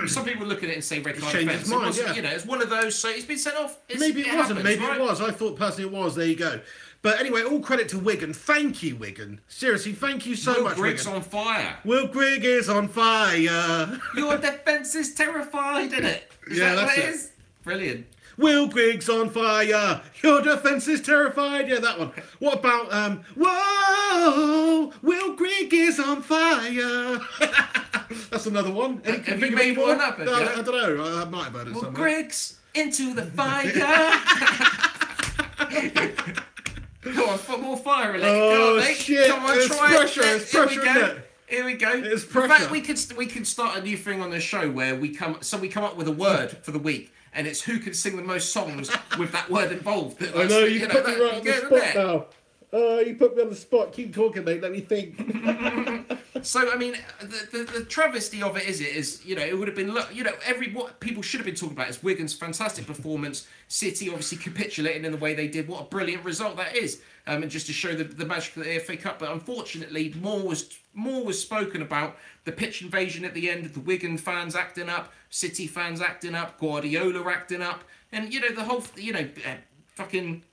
B: Some people look at it and say red card
A: changed
B: offence.
A: his mind, yeah.
B: You know, it's one of those, so he's been sent off.
A: Maybe it wasn't,
B: happens,
A: maybe
B: right?
A: it was. I thought personally it was, there you go. But anyway, all credit to Wigan. Thank you, Wigan. Seriously, thank you so much,
B: Griggs
A: Wigan.
B: on fire.
A: Will Grigg is on fire.
B: Your defence is terrified, isn't it? Is
A: Yeah,
B: that
A: that's
B: what
A: it.
B: it is? Brilliant.
A: Will Griggs on fire. Your defence is terrified. Yeah, that one. What about, whoa, Will Grigg is on fire. That's another one.
B: Have you made one up?
A: No, I don't know. I might have heard it
B: Will
A: somewhere.
B: Griggs into the fire. Come on, put more fire in it.
A: Oh,
B: Come on, mate.
A: shit.
B: Come on,
A: It's
B: try
A: pressure,
B: it.
A: it's pressure,
B: Here we go.
A: isn't it?
B: Here we go.
A: It's
B: In
A: pressure.
B: fact, we could start a new thing on the show where we come up with a word for the week, and it's who can sing the most songs with that word involved.
A: I know, you put me right on the
B: good,
A: spot
B: isn't it?
A: now. Oh, you put me on the spot. Keep talking, mate. Let me think.
B: So, I mean, the travesty of it is, you know, it would have been, you know, what people should have been talking about is Wigan's fantastic performance, City obviously capitulating in the way they did. What a brilliant result that is. And just to show the magic of the FA Cup. But unfortunately, more was spoken about the pitch invasion at the end, the Wigan fans acting up, City fans acting up, Guardiola acting up. And, you know, the whole, you know, fucking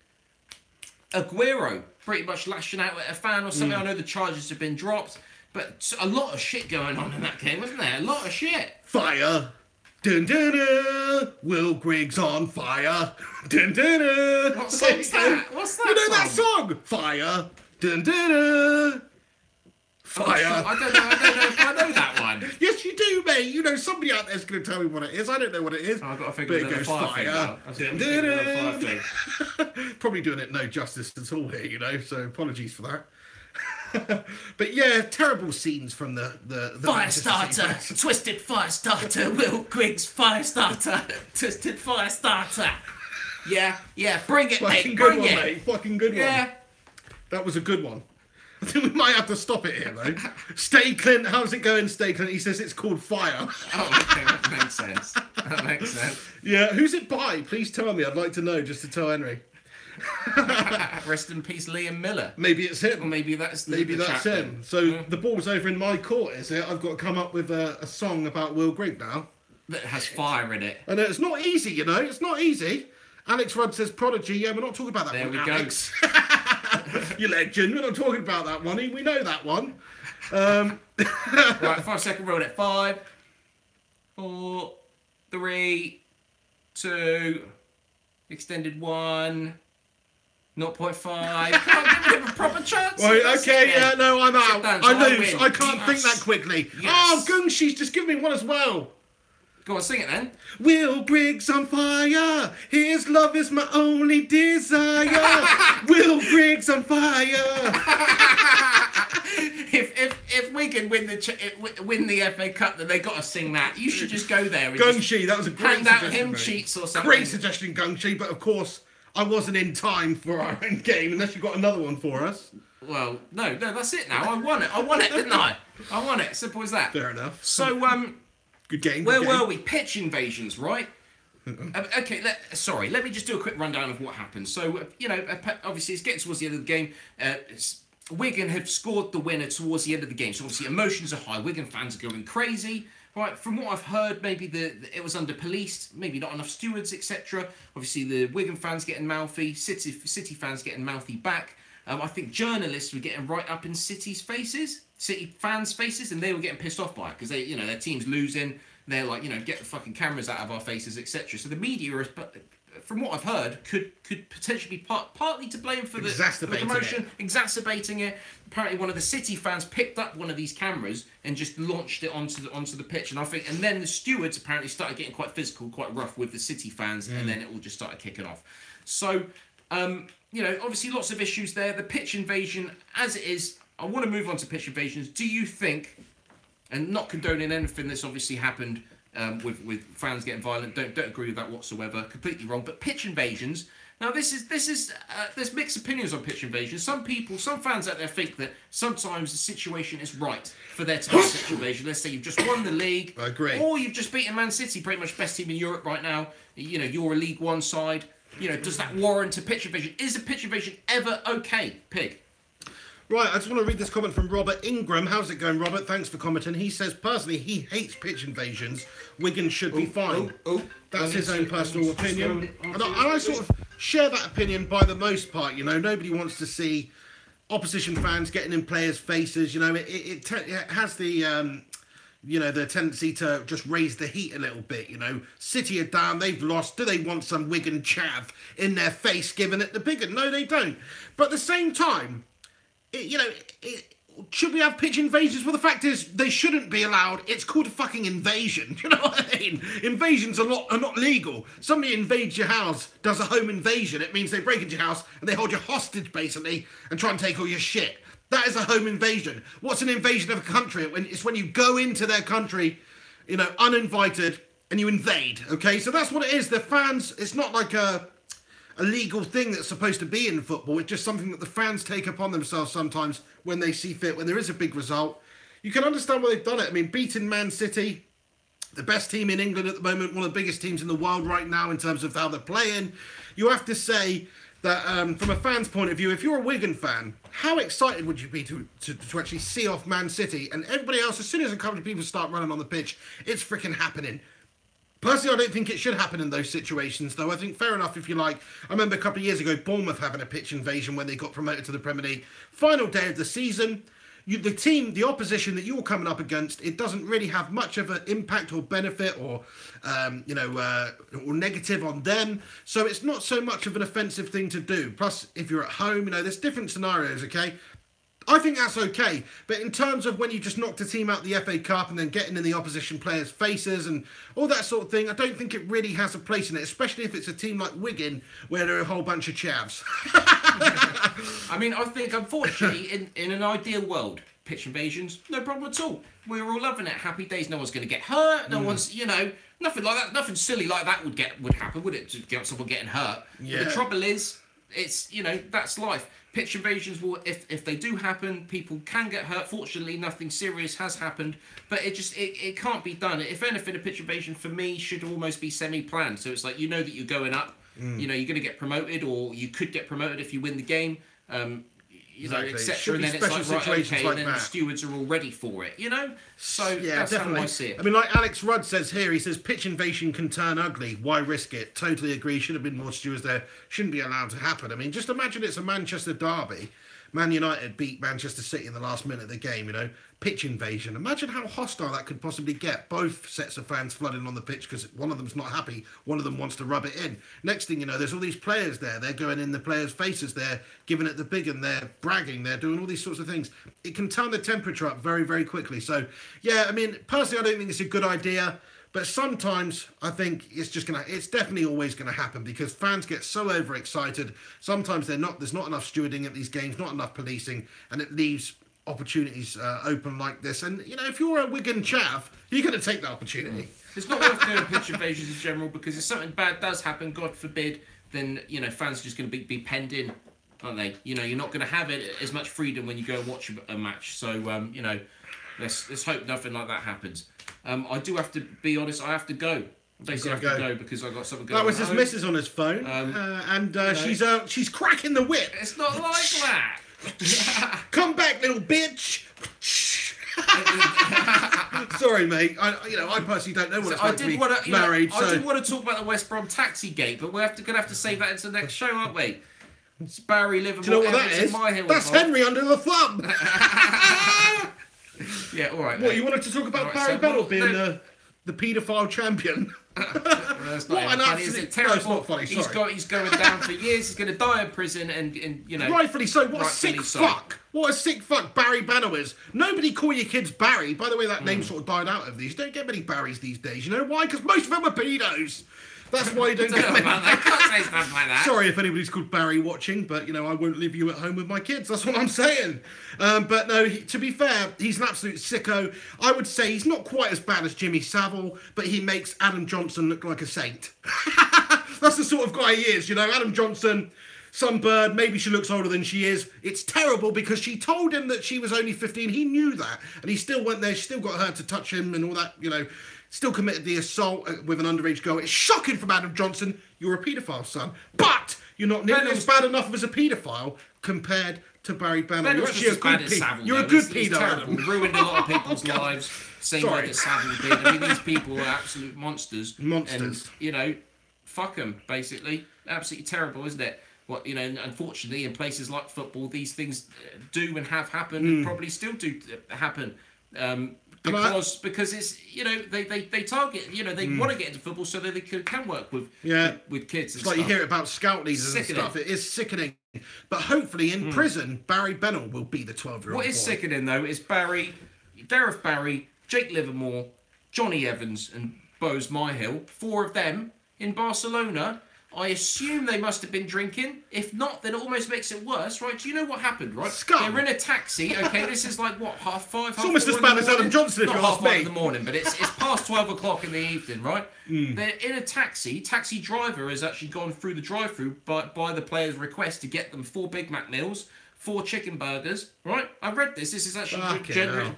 B: Aguero pretty much lashing out at a fan or something. I know the charges have been dropped. But a lot of shit going on in that game, wasn't there? A lot of shit.
A: Fire. Dun dun dun. Will Griggs on fire. Dun dun dun.
B: What song's that? What's that
A: You know that
B: song?
A: song? Fire. Dun dun dun. Fire.
B: I don't know if I know that one.
A: Yes, you do, mate. You know, somebody out there's going to tell me what it is. I don't know what it is.
B: I've got to
A: But
B: figure
A: it
B: out
A: goes
B: the fire thing now.
A: Dun,
B: Dun,
A: dun,
B: dun.
A: dun. Probably doing it no justice at all here, you know, so apologies for that. But yeah, terrible scenes from the
B: Fire
A: Manchester City
B: starter,
A: fans.
B: twisted fire starter, Will Griggs fire starter, twisted fire starter. Yeah, bring it,
A: Fucking
B: mate,
A: good
B: bring
A: one,
B: it.
A: mate. Fucking good one.
B: Yeah.
A: That was a good one. I think we might have to stop it here, though. Stay Clint, how's it going, Stay Clint? He says it's called Fire.
B: Oh, okay, that makes sense. That makes sense.
A: Yeah, who's it by? Please tell me. I'd like to know, just to tell Henry.
B: Rest in peace, Liam Miller.
A: Maybe it's him.
B: Or maybe that's
A: Maybe
B: the
A: that's
B: chap
A: him.
B: then.
A: So the ball's over in my court, is it? I've got to come up with a song about Will Grigg now.
B: That has fire in it.
A: And it's not easy, you know. It's not easy. Alex Rudd says Prodigy. Yeah, we're not talking about that
B: There
A: one,
B: we go.
A: Alex. You legend. We're not talking about that one. We know that one.
B: Right, 5-second roll it. 5, 4, 3, 2, extended 1, 0.5. Come on, give him a proper chance.
A: Right,
B: That's
A: okay,
B: it,
A: yeah,
B: then.
A: no, I'm out.
B: Sit down,
A: I
B: so
A: lose.
B: win.
A: I can't think
B: Yes.
A: that quickly.
B: Yes.
A: Oh, Goonshi's just give me one as well.
B: Go on, sing it then.
A: Will Griggs on fire. His love is my only desire. Will Griggs on fire.
B: If win the FA Cup, then they got to sing that. You should just go there and
A: Gungshi, that was a great
B: hand out
A: suggestion,
B: him
A: mate.
B: cheats or something.
A: Great suggestion, Gungshi, but of course I wasn't in time for our end game unless you got another one for us.
B: Well, no, that's it now. I won it, didn't I? I won it. Simple as that.
A: Fair enough.
B: So,
A: good game.
B: where were we? Pitch invasions, right? Okay, let me just do a quick rundown of what happened. So, obviously it's getting towards the end of the game. Wigan have scored the winner towards the end of the game. So, obviously emotions are high. Wigan fans are going crazy. Right, from what I've heard, maybe it was under-policed, maybe not enough stewards, etc. Obviously, the Wigan fans getting mouthy, City fans getting mouthy back. I think journalists were getting right up in City fans' faces, and they were getting pissed off by it because their team's losing. They're like, get the fucking cameras out of our faces, etc. So the media, from what I've heard, could potentially be partly to blame for the promotion, exacerbating it. Apparently, one of the City fans picked up one of these cameras and just launched it onto the pitch, and then the stewards apparently started getting quite physical, quite rough with the City fans, and then it all just started kicking off. So, obviously lots of issues there. The pitch invasion, as it is, I want to move on to pitch invasions. Do you think, and not condoning anything that's obviously happened with fans getting violent, don't agree with that whatsoever, completely wrong. But pitch invasions, now there's mixed opinions on pitch invasions. Some fans out there think that sometimes the situation is right for there to be a pitch invasion. Let's say you've just won the league,
A: I agree,
B: or you've just beaten Man City, pretty much best team in Europe right now. You're a League One side. Does that warrant a pitch invasion? Is a pitch invasion ever okay, Pig?
A: Right, I just want to read this comment from Robert Ingram. How's it going, Robert? Thanks for commenting. He says, personally, he hates pitch invasions. Wigan should be fine. That's his own personal opinion. And I sort of share that opinion by the most part. Nobody wants to see opposition fans getting in players' faces. It has the... the tendency to just raise the heat a little bit, City are down, they've lost. Do they want some Wigan chav in their face giving it the big one? No, they don't. But at the same time, should we have pitch invasions? Well, the fact is, they shouldn't be allowed. It's called a fucking invasion. You know what I mean? Invasions are not legal. Somebody invades your house, does a home invasion. It means they break into your house and they hold you hostage, basically, and try and take all your shit. That is a home invasion. What's an invasion of a country? It's when you go into their country, uninvited, and you invade, okay? So that's what it is. The fans, it's not like a legal thing that's supposed to be in football. It's just something that the fans take upon themselves sometimes when they see fit, when there is a big result. You can understand why they've done it. I mean, beating Man City, the best team in England at the moment, one of the biggest teams in the world right now in terms of how they're playing. You have to say that from a fan's point of view, if you're a Wigan fan, how excited would you be to actually see off Man City? And everybody else, as soon as a couple of people start running on the pitch, it's freaking happening. Personally, I don't think it should happen in those situations, though. I think fair enough if you like. I remember a couple of years ago, Bournemouth having a pitch invasion when they got promoted to the Premier League. Final day of the season, the opposition that you're coming up against, it doesn't really have much of an impact or benefit or negative on them. So it's not so much of an offensive thing to do. Plus, if you're at home, there's different scenarios, okay? I think that's okay, but in terms of when you just knocked a team out the FA Cup and then getting in the opposition players' faces and all that sort of thing, I don't think it really has a place in it, especially if it's a team like Wigan where there are a whole bunch of chavs.
B: I mean, I think, unfortunately, in an ideal world, pitch invasions, no problem at all. We're all loving it. Happy days. No one's going to get hurt. No one's, nothing like that. Nothing silly like that would happen, would it? To get someone getting hurt. Yeah. But the trouble is, it's, that's life. Pitch invasions will, if they do happen, people can get hurt. Fortunately, nothing serious has happened, but it can't be done. If anything, a pitch invasion for me should almost be semi-planned. So it's like that you're going up, you're going to get promoted, or you could get promoted if you win the game,
A: exactly.
B: etc. And then it's like, right, okay, and then the stewards are all ready for it, So yeah, that's definitely how I see it.
A: I mean, like Alex Rudd says here, he says pitch invasion can turn ugly. Why risk it? Totally agree. Should have been more stewards there. Shouldn't be allowed to happen. I mean, just imagine it's a Manchester derby. Man United beat Manchester City in the last minute of the game, pitch invasion. Imagine how hostile that could possibly get. Both sets of fans flooding on the pitch because one of them's not happy, one of them wants to rub it in. Next thing you know, there's all these players there. They're going in the players' faces. They're giving it the big and they're bragging. They're doing all these sorts of things. It can turn the temperature up very, very quickly. So, yeah, I mean, personally, I don't think it's a good idea. But sometimes I think it's definitely always going to happen because fans get so overexcited. Sometimes there's not enough stewarding at these games, not enough policing, and it leaves opportunities open like this. And, if you're a Wigan chav, you're going to take that opportunity.
B: It's not worth doing pitch invasions in general, because if something bad does happen, God forbid, then, fans are just going to be penned in, aren't they? You're not going to have it as much freedom when you go and watch a match. So, let's hope nothing like that happens. I do have to be honest, I have to go. Basically, I have to go because I've got something going on.
A: That was his missus on his phone, and she's cracking the whip.
B: It's not like that.
A: Come back, little bitch. Sorry, mate. I personally don't know what it's like to be married.
B: I did want to talk about the West Brom taxi gate, but we're going to have to save that into the next show, aren't we? It's Barry, Liverpool.
A: Do you know what that is? That's Henry under the thumb.
B: Yeah, all right.
A: What,
B: mate.
A: you wanted to talk about Barry Bennell being the paedophile champion?
B: That's not
A: What an
B: funny. Is
A: absolute...
B: it terrible?
A: No, it's not funny, sorry.
B: He's going down for years. He's going to die in prison, and
A: Rightfully so. What a sick
B: so.
A: fuck. What a sick fuck Barry Bennell is. Nobody call your kids Barry. By the way, that name sort of died out of these. You don't get many Barrys these days. You know why? Because most of them are pedos. That's why you don't get many.
B: Can't say stuff like that.
A: Sorry if anybody's called Barry watching, but, I won't leave you at home with my kids. That's what I'm saying. But no, to be fair, he's an absolute sicko. I would say he's not quite as bad as Jimmy Savile, but he makes Adam Johnson look like a saint. That's the sort of guy he is, Adam Johnson, some bird, maybe she looks older than she is. It's terrible because she told him that she was only 15. He knew that. And he still went there. She still got her to touch him and all that, Still committed the assault with an underage girl. It's shocking from Adam Johnson. You're a paedophile, son. But you're not nearly as bad enough as a paedophile compared to Barry Bennell. You're actually a good pedo. You're a good pedo, Adam.
B: Ruined a lot of people's lives. Same way that Savile did. I mean, these people are absolute monsters.
A: Monsters.
B: And, fuck them, basically. Absolutely terrible, isn't it? Unfortunately, in places like football, these things do and have happened and probably still do happen. Because it's they target they want to get into football so that they can work with kids.
A: It's like you hear about scout leaders and stuff. It is sickening. But hopefully in prison, Barry Bennell will be the 12-year-old.
B: What is sickening though is Gareth Barry, Jake Livermore, Johnny Evans, and Bose Myhill. 4 of them in Barcelona. I assume they must have been drinking. If not, then it almost makes it worse, right? Do you know what happened, right?
A: Scum.
B: They're in a taxi. Okay, this is like, what, 5:30?
A: It's almost as bad as Adam Johnson, if you ask me.
B: Not 5:30 in the morning, but it's past 12 o'clock in the evening, right? They're in a taxi. Taxi driver has actually gone through the drive-through by the player's request to get them 4 Big Mac meals, 4 chicken burgers, right? I read this. This is actually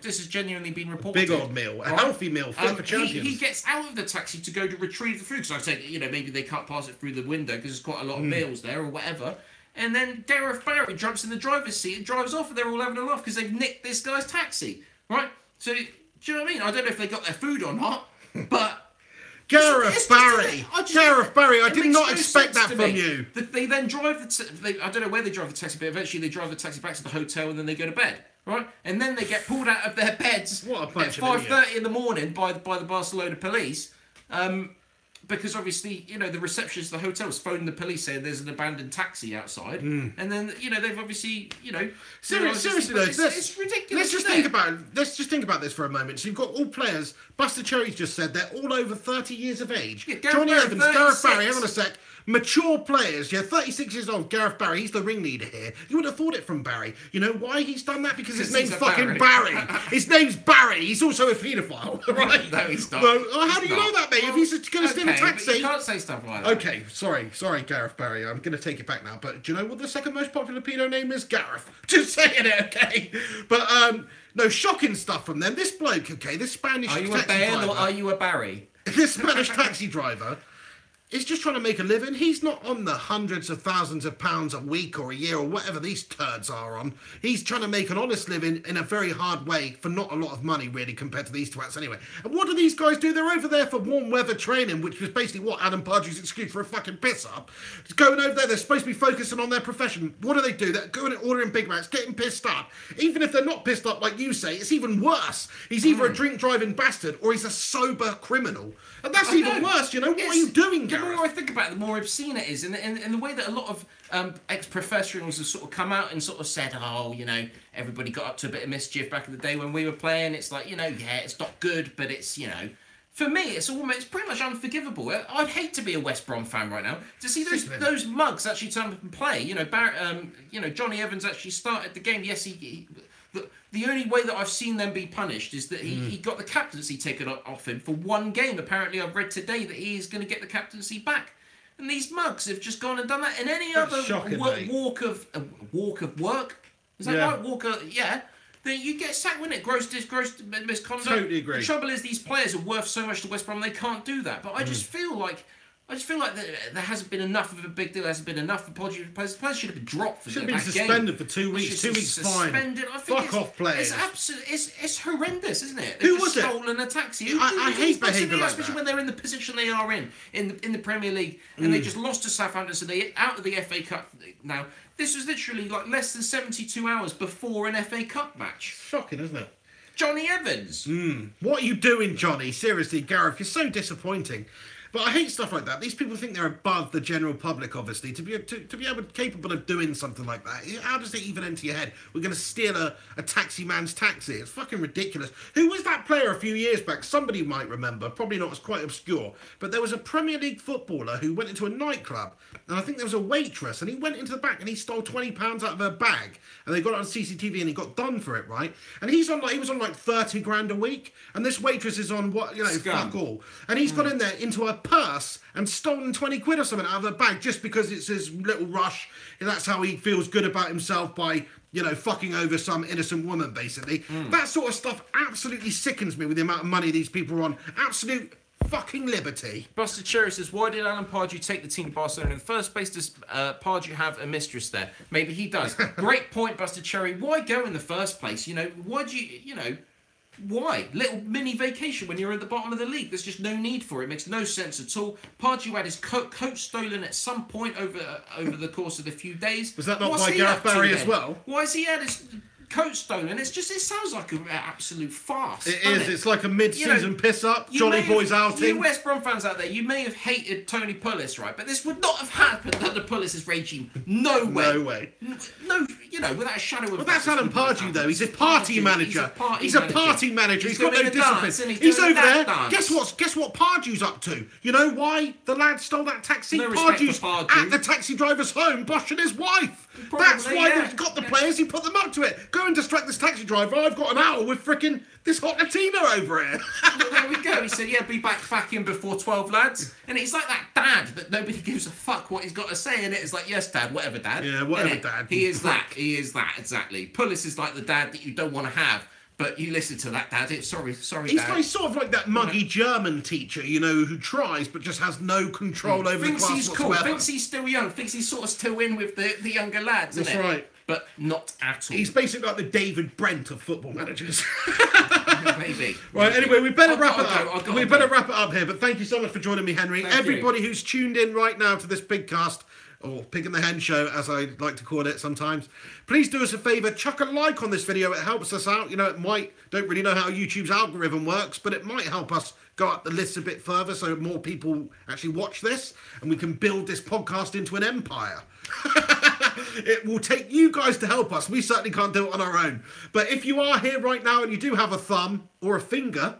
B: this has genuinely been reported.
A: Big old meal, a healthy meal, fit for champions.
B: He gets out of the taxi to go to retrieve the food. Because I said, maybe they can't pass it through the window because there's quite a lot of meals there or whatever. And then Gareth Barry jumps in the driver's seat and drives off, and they're all having a laugh because they've nicked this guy's taxi, right? So, do you know what I mean? I don't know if they got their food or not, but.
A: Gareth Barry! Gareth Barry, I did not expect that from you.
B: They then drive I don't know where they drive the taxi, but eventually they drive the taxi back to the hotel and then they go to bed, right? And then they get pulled out of their beds at 5:30 in the morning by the Barcelona police, because obviously, the receptionist of the hotel was phoning the police saying there's an abandoned taxi outside, and then they've obviously
A: seriously though,
B: it's ridiculous.
A: Let's just think about this for a moment. So you've got all players. Buster Cherry's just said they're all over 30 years of age.
B: Yeah,
A: Johnny Evans, Gareth Barry. Hang on a sec. Mature players, 36 years old, Gareth Barry, he's the ringleader here. You would have thought it from Barry. You know why he's done that? Because his name's fucking Barry. His name's Barry. He's also a paedophile, right?
B: No, he's not.
A: Well, how do you know that, mate? If he's going to steal a taxi...
B: You can't say stuff like that.
A: Okay, sorry, Gareth Barry. I'm going to take it back now. But do you know what the second most popular pedo name is? Gareth. Just saying it, okay? But, no, shocking stuff from them. This bloke, okay, this Spanish taxi driver...
B: Are you a Bale or are you a Barry?
A: This Spanish taxi driver... He's just trying to make a living. He's not on the hundreds of thousands of pounds a week or a year or whatever these turds are on. He's trying to make an honest living in a very hard way for not a lot of money, really, compared to these twats anyway. And what do these guys do? They're over there for warm weather training, which was basically what Adam Pardew's excuse for a fucking piss up. It's going over there, they're supposed to be focusing on their profession. What do? They're going and ordering Big Macs, getting pissed up. Even if they're not pissed up like you say, it's even worse. He's either a drink-driving bastard or he's a sober criminal. And that's even worse, What are you doing, Gareth?
B: The more I think about it, the more obscene it is. And the way that a lot of ex-professionals have sort of come out and sort of said, everybody got up to a bit of mischief back in the day when we were playing. It's like, it's not good, but it's, For me, it's pretty much unforgivable. I'd hate to be a West Brom fan right now. To see those mugs actually turn up and play. Johnny Evans actually started the game. Yes, he The only way that I've seen them be punished is that he got the captaincy taken off him for one game. Apparently, I've read today that he is going to get the captaincy back. And these mugs have just gone and done that. In any other walk of work, is that right? Then you get sacked, wouldn't it? Gross misconduct.
A: Totally agree.
B: The trouble is, these players are worth so much to West Brom, they can't do that. But I just feel like there hasn't been enough of a big deal. There hasn't been enough apology. Players should have been dropped for that game.
A: Should have been suspended for 2 weeks. 2 weeks fine. Fuck off, players.
B: It's horrendous, isn't it?
A: Who was it?
B: Stolen a taxi.
A: I hate behaviour like
B: especially
A: that.
B: when they're in the position they are in the Premier League, and they just lost to Southampton, so they're out of the FA Cup now. This was literally like less than 72 hours before an FA Cup match.
A: Shocking, isn't it?
B: Johnny Evans.
A: What are you doing, Johnny? Seriously, Gareth, you're so disappointing. But I hate stuff like that. These people think they're above the general public, obviously, to be capable of doing something like that. How does it even enter your head? We're going to steal a taxi man's taxi. It's fucking ridiculous. Who was that player a few years back? Somebody might remember. Probably not. It's quite obscure. But there was a Premier League footballer who went into a nightclub, and I think there was a waitress, and he went into the back and he stole £20 out of her bag, and they got it on CCTV, and he got done for it, right? And he was on like 30 grand a week, and this waitress is on fuck all, and he's got in there into a purse and stolen 20 quid or something out of her bag just because it's his little rush, and that's how he feels good about himself by fucking over some innocent woman, basically. That sort of stuff absolutely sickens me with the amount of money these people are on. Absolute fucking liberty.
B: Buster Cherry says, why did Alan Pardew take the team to Barcelona in the first place? Does Pardew have a mistress there? Maybe he does. Great point, Buster Cherry. Why go in the first place? Why do you why? Little mini vacation when you're at the bottom of the league. There's just no need for it. It makes no sense at all. Pardew had his coat stolen at some point over the course of the few days.
A: Was that not by Gareth Barry as well?
B: Why has he had his coat stolen? It sounds like an absolute farce.
A: It is. It's like a mid-season piss-up, Jolly Boys outing.
B: You West Brom fans out there, you may have hated Tony Pulis, right? But this would not have happened under Pulis' regime. No way.
A: No way.
B: No, without a shadow of...
A: Well, that's Alan Pardew, though. He's a party manager. He's a party manager. He's got no discipline. He's over there. Guess what Pardew's up to? You know why the lad stole that taxi? Pardew's at the taxi driver's home, boshing his wife. That's why they've got the players. He put them up to it. Go and distract this taxi driver. I've got an hour with frickin' this hot Latina over here.
B: Well, there we go. He said, yeah, be back in before 12, lads. And it's like that dad that nobody gives a fuck what he's got to say. And it's like, yes, dad, whatever, dad.
A: Yeah, whatever, dad.
B: He is that. He is that, exactly. Pulis is like the dad that you don't want to have. But you listen to that, Dad. Sorry, Dad.
A: He's sort of like that muggy German teacher, who tries but just has no control over the class
B: he's
A: whatsoever.
B: Cool. Thinks he's still young. Thinks he's sort of still in with the younger lads.
A: That's right.
B: But not at all.
A: He's basically like the David Brent of football managers.
B: Maybe.
A: Right, anyway, we better wrap it up. We better wrap it up here. But thank you so much for joining me, Henry. Everybody who's tuned in right now to this big cast, or Pig in the Hen show, as I like to call it sometimes, please do us a favour, chuck a like on this video. It helps us out. It don't really know how YouTube's algorithm works, but it might help us go up the list a bit further so more people actually watch this, and we can build this podcast into an empire. It will take you guys to help us. We certainly can't do it on our own. But if you are here right now and you do have a thumb or a finger,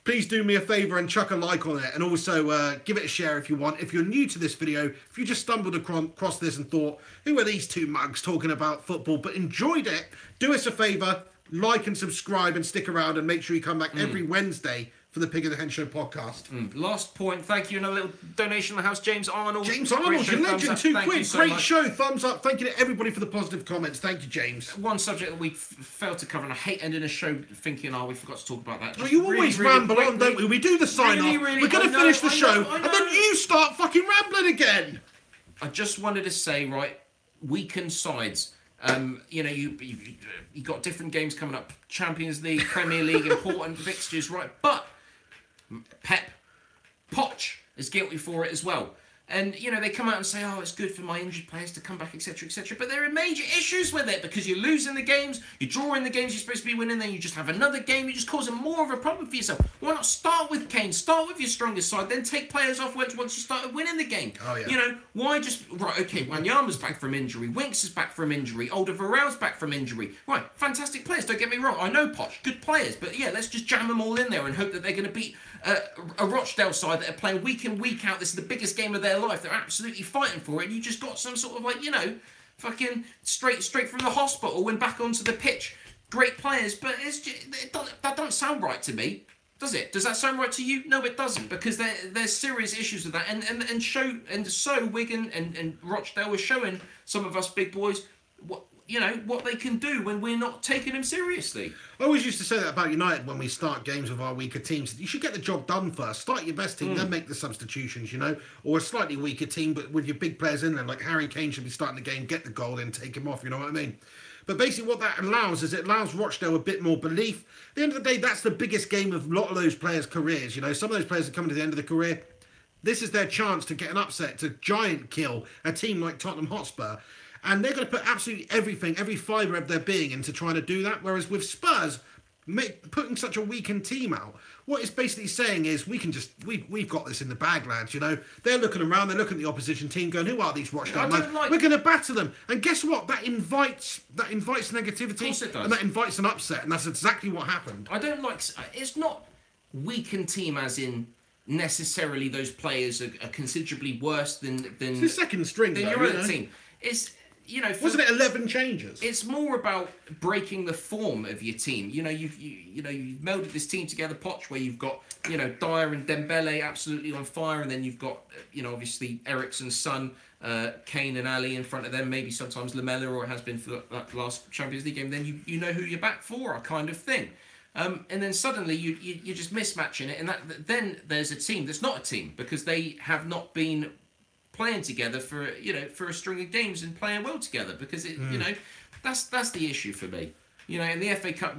A: please do me a favour and chuck a like on it, and also give it a share if you want. If you're new to this video, if you just stumbled across this and thought, who are these two mugs talking about football, but enjoyed it, do us a favour, like and subscribe and stick around, and make sure you come back every Wednesday for the Pig in the Hen Show podcast.
B: Last point, thank you. Another little donation in the house, James Arnold.
A: James Arnold, you legend, 2 quid. Great show, thumbs up. Thank you to everybody for the positive comments. Thank you, James.
B: One subject that we failed to cover, and I hate ending a show thinking, we forgot to talk about that.
A: Well, you always ramble on, don't we? We do the sign-off. We're going to finish the show, and then you start fucking rambling again.
B: I just wanted to say, right, weekend sides. You got different games coming up. Champions League, Premier League, important fixtures, right? But Pep Poch is guilty for it as well. And, they come out and say, it's good for my injured players to come back, etc., etc. But there are major issues with it because you're losing the games, you're drawing the games you're supposed to be winning, then you just have another game, you're just causing more of a problem for yourself. Why not start with Kane, start with your strongest side, then take players off once you started winning the game?
A: Oh, yeah.
B: Why just... Right, okay, Wanyama's back from injury, Winks is back from injury, Alderweireld's back from injury. Right, fantastic players, don't get me wrong. I know Poch, good players, but yeah, let's just jam them all in there and hope that they're going to beat a Rochdale side that are playing week in, week out. This is the biggest game of their life. They're absolutely fighting for it. And you just got some sort of fucking straight from the hospital and back onto the pitch. great players, but that don't sound right to me. Does it? Does that sound right to you? No, it doesn't, because there's serious issues with that, and so Wigan and Rochdale are showing some of us big boys what they can do when we're not taking them seriously.
A: I always used to say that about United when we start games with our weaker teams. You should get the job done first. Start your best team, then make the substitutions, or a slightly weaker team, but with your big players in there, like Harry Kane should be starting the game, get the goal in, take him off, you know what I mean? But basically what that allows is it allows Rochdale a bit more belief. At the end of the day, that's the biggest game of a lot of those players' careers. Some of those players are coming to the end of the career. This is their chance to get an upset, to giant kill a team like Tottenham Hotspur. And they're going to put absolutely everything, every fibre of their being into trying to do that. Whereas with Spurs, putting such a weakened team out, what it's basically saying is we've got this in the bag, lads. They're looking around, they're looking at the opposition team, going, who are these Rochdale lads? We're going to batter them. And guess what? That invites negativity,
B: of course it does.
A: And that invites an upset, and that's exactly what happened.
B: I don't like. It's not weakened team as in necessarily those players are considerably worse than
A: It's the second string
B: than
A: though,
B: your other team. It's
A: wasn't it 11 changes?
B: It's more about breaking the form of your team. You've melded this team together, Poch, where you've got Dyer and Dembele absolutely on fire, and then you've got obviously Eriksen's son, Kane and Ali in front of them. Maybe sometimes Lamella, or it has been for that last Champions League game. Then you know who you're back for, kind of thing. And then suddenly you're just mismatching it, and then there's a team that's not a team because they have not been playing together for a string of games and playing well together, because that's the issue for me. In the FA Cup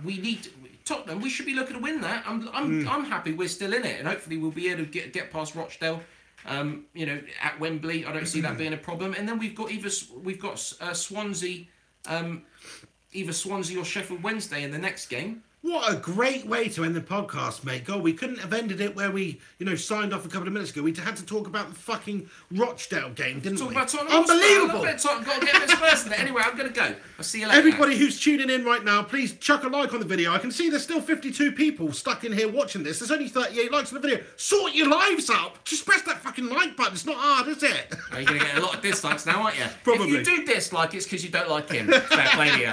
B: Tottenham, we should be looking to win that. I'm happy we're still in it, and hopefully we'll be able to get past Rochdale. At Wembley, I don't see that being a problem. And then we've got Swansea, either Swansea or Sheffield Wednesday in the next game.
A: What a great way to end the podcast, mate. God, we couldn't have ended it where we, signed off a couple of minutes ago. We had to talk about the fucking Rochdale game, didn't we?
B: Talk about Tottenham.
A: Unbelievable.
B: I've got to get this person. Anyway, I'm going to go. I'll see you later.
A: Everybody who's tuning in right now, please chuck a like on the video. I can see there's still 52 people stuck in here watching this. There's only 38 likes on the video. Sort your lives out. Just press that fucking like button. It's not hard, is it?
B: You're going to get a lot of dislikes now, aren't you?
A: Probably.
B: If you do dislike, it's because you don't like him. Fair play to you.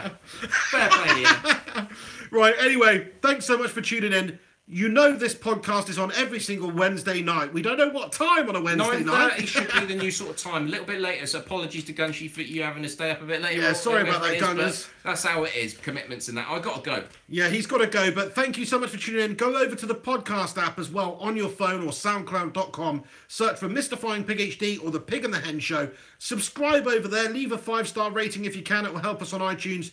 B: Fair play to you.
A: Right, anyway, thanks so much for tuning in. This podcast is on every single Wednesday night. We don't know what time on a Wednesday night.
B: 9:30 should be the new sort of time. A little bit later, so apologies to Gunshy for you having to stay up a bit later.
A: Yeah, sorry about that, Gunners.
B: That's how it is, commitments and that. I've got to go.
A: Yeah, he's got to go, but thank you so much for tuning in. Go over to the podcast app as well on your phone or soundcloud.com. Search for Mr. Flying Pig HD or The Pig and the Hen Show. Subscribe over there. Leave a 5-star rating if you can. It will help us on iTunes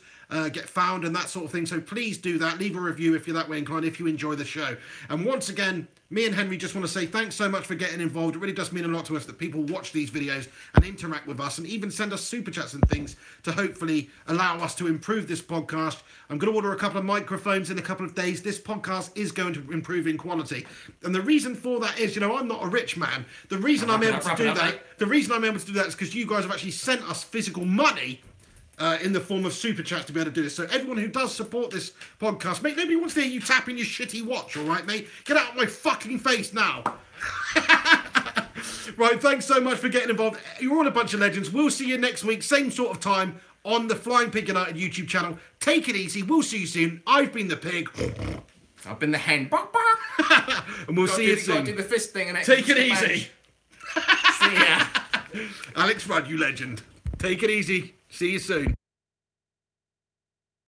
A: get found and that sort of thing. So please do that. Leave a review if you're that way inclined, if you enjoy the show. And once again, me and Henry just want to say thanks so much for getting involved. It really does mean a lot to us that people watch these videos and interact with us and even send us super chats and things to hopefully allow us to improve this podcast. I'm going to order a couple of microphones in a couple of days. This podcast is going to improve in quality. And the reason for that is, I'm not a rich man. The reason I'm able to do that is because you guys have actually sent us physical money in the form of super chats to be able to do this. So everyone who does support this podcast, mate, nobody wants to hear you tapping your shitty watch, all right, mate? Get out of my fucking face now. Right, thanks so much for getting involved. You're all a bunch of legends. We'll see you next week, same sort of time, on the Flying Pig United YouTube channel. Take it easy. We'll see you soon. I've been the pig.
B: I've been the hen.
A: And we'll see you soon.
B: Do the fist thing and
A: take it easy.
B: See ya.
A: Alex Rudd, you legend. Take it easy. See you soon.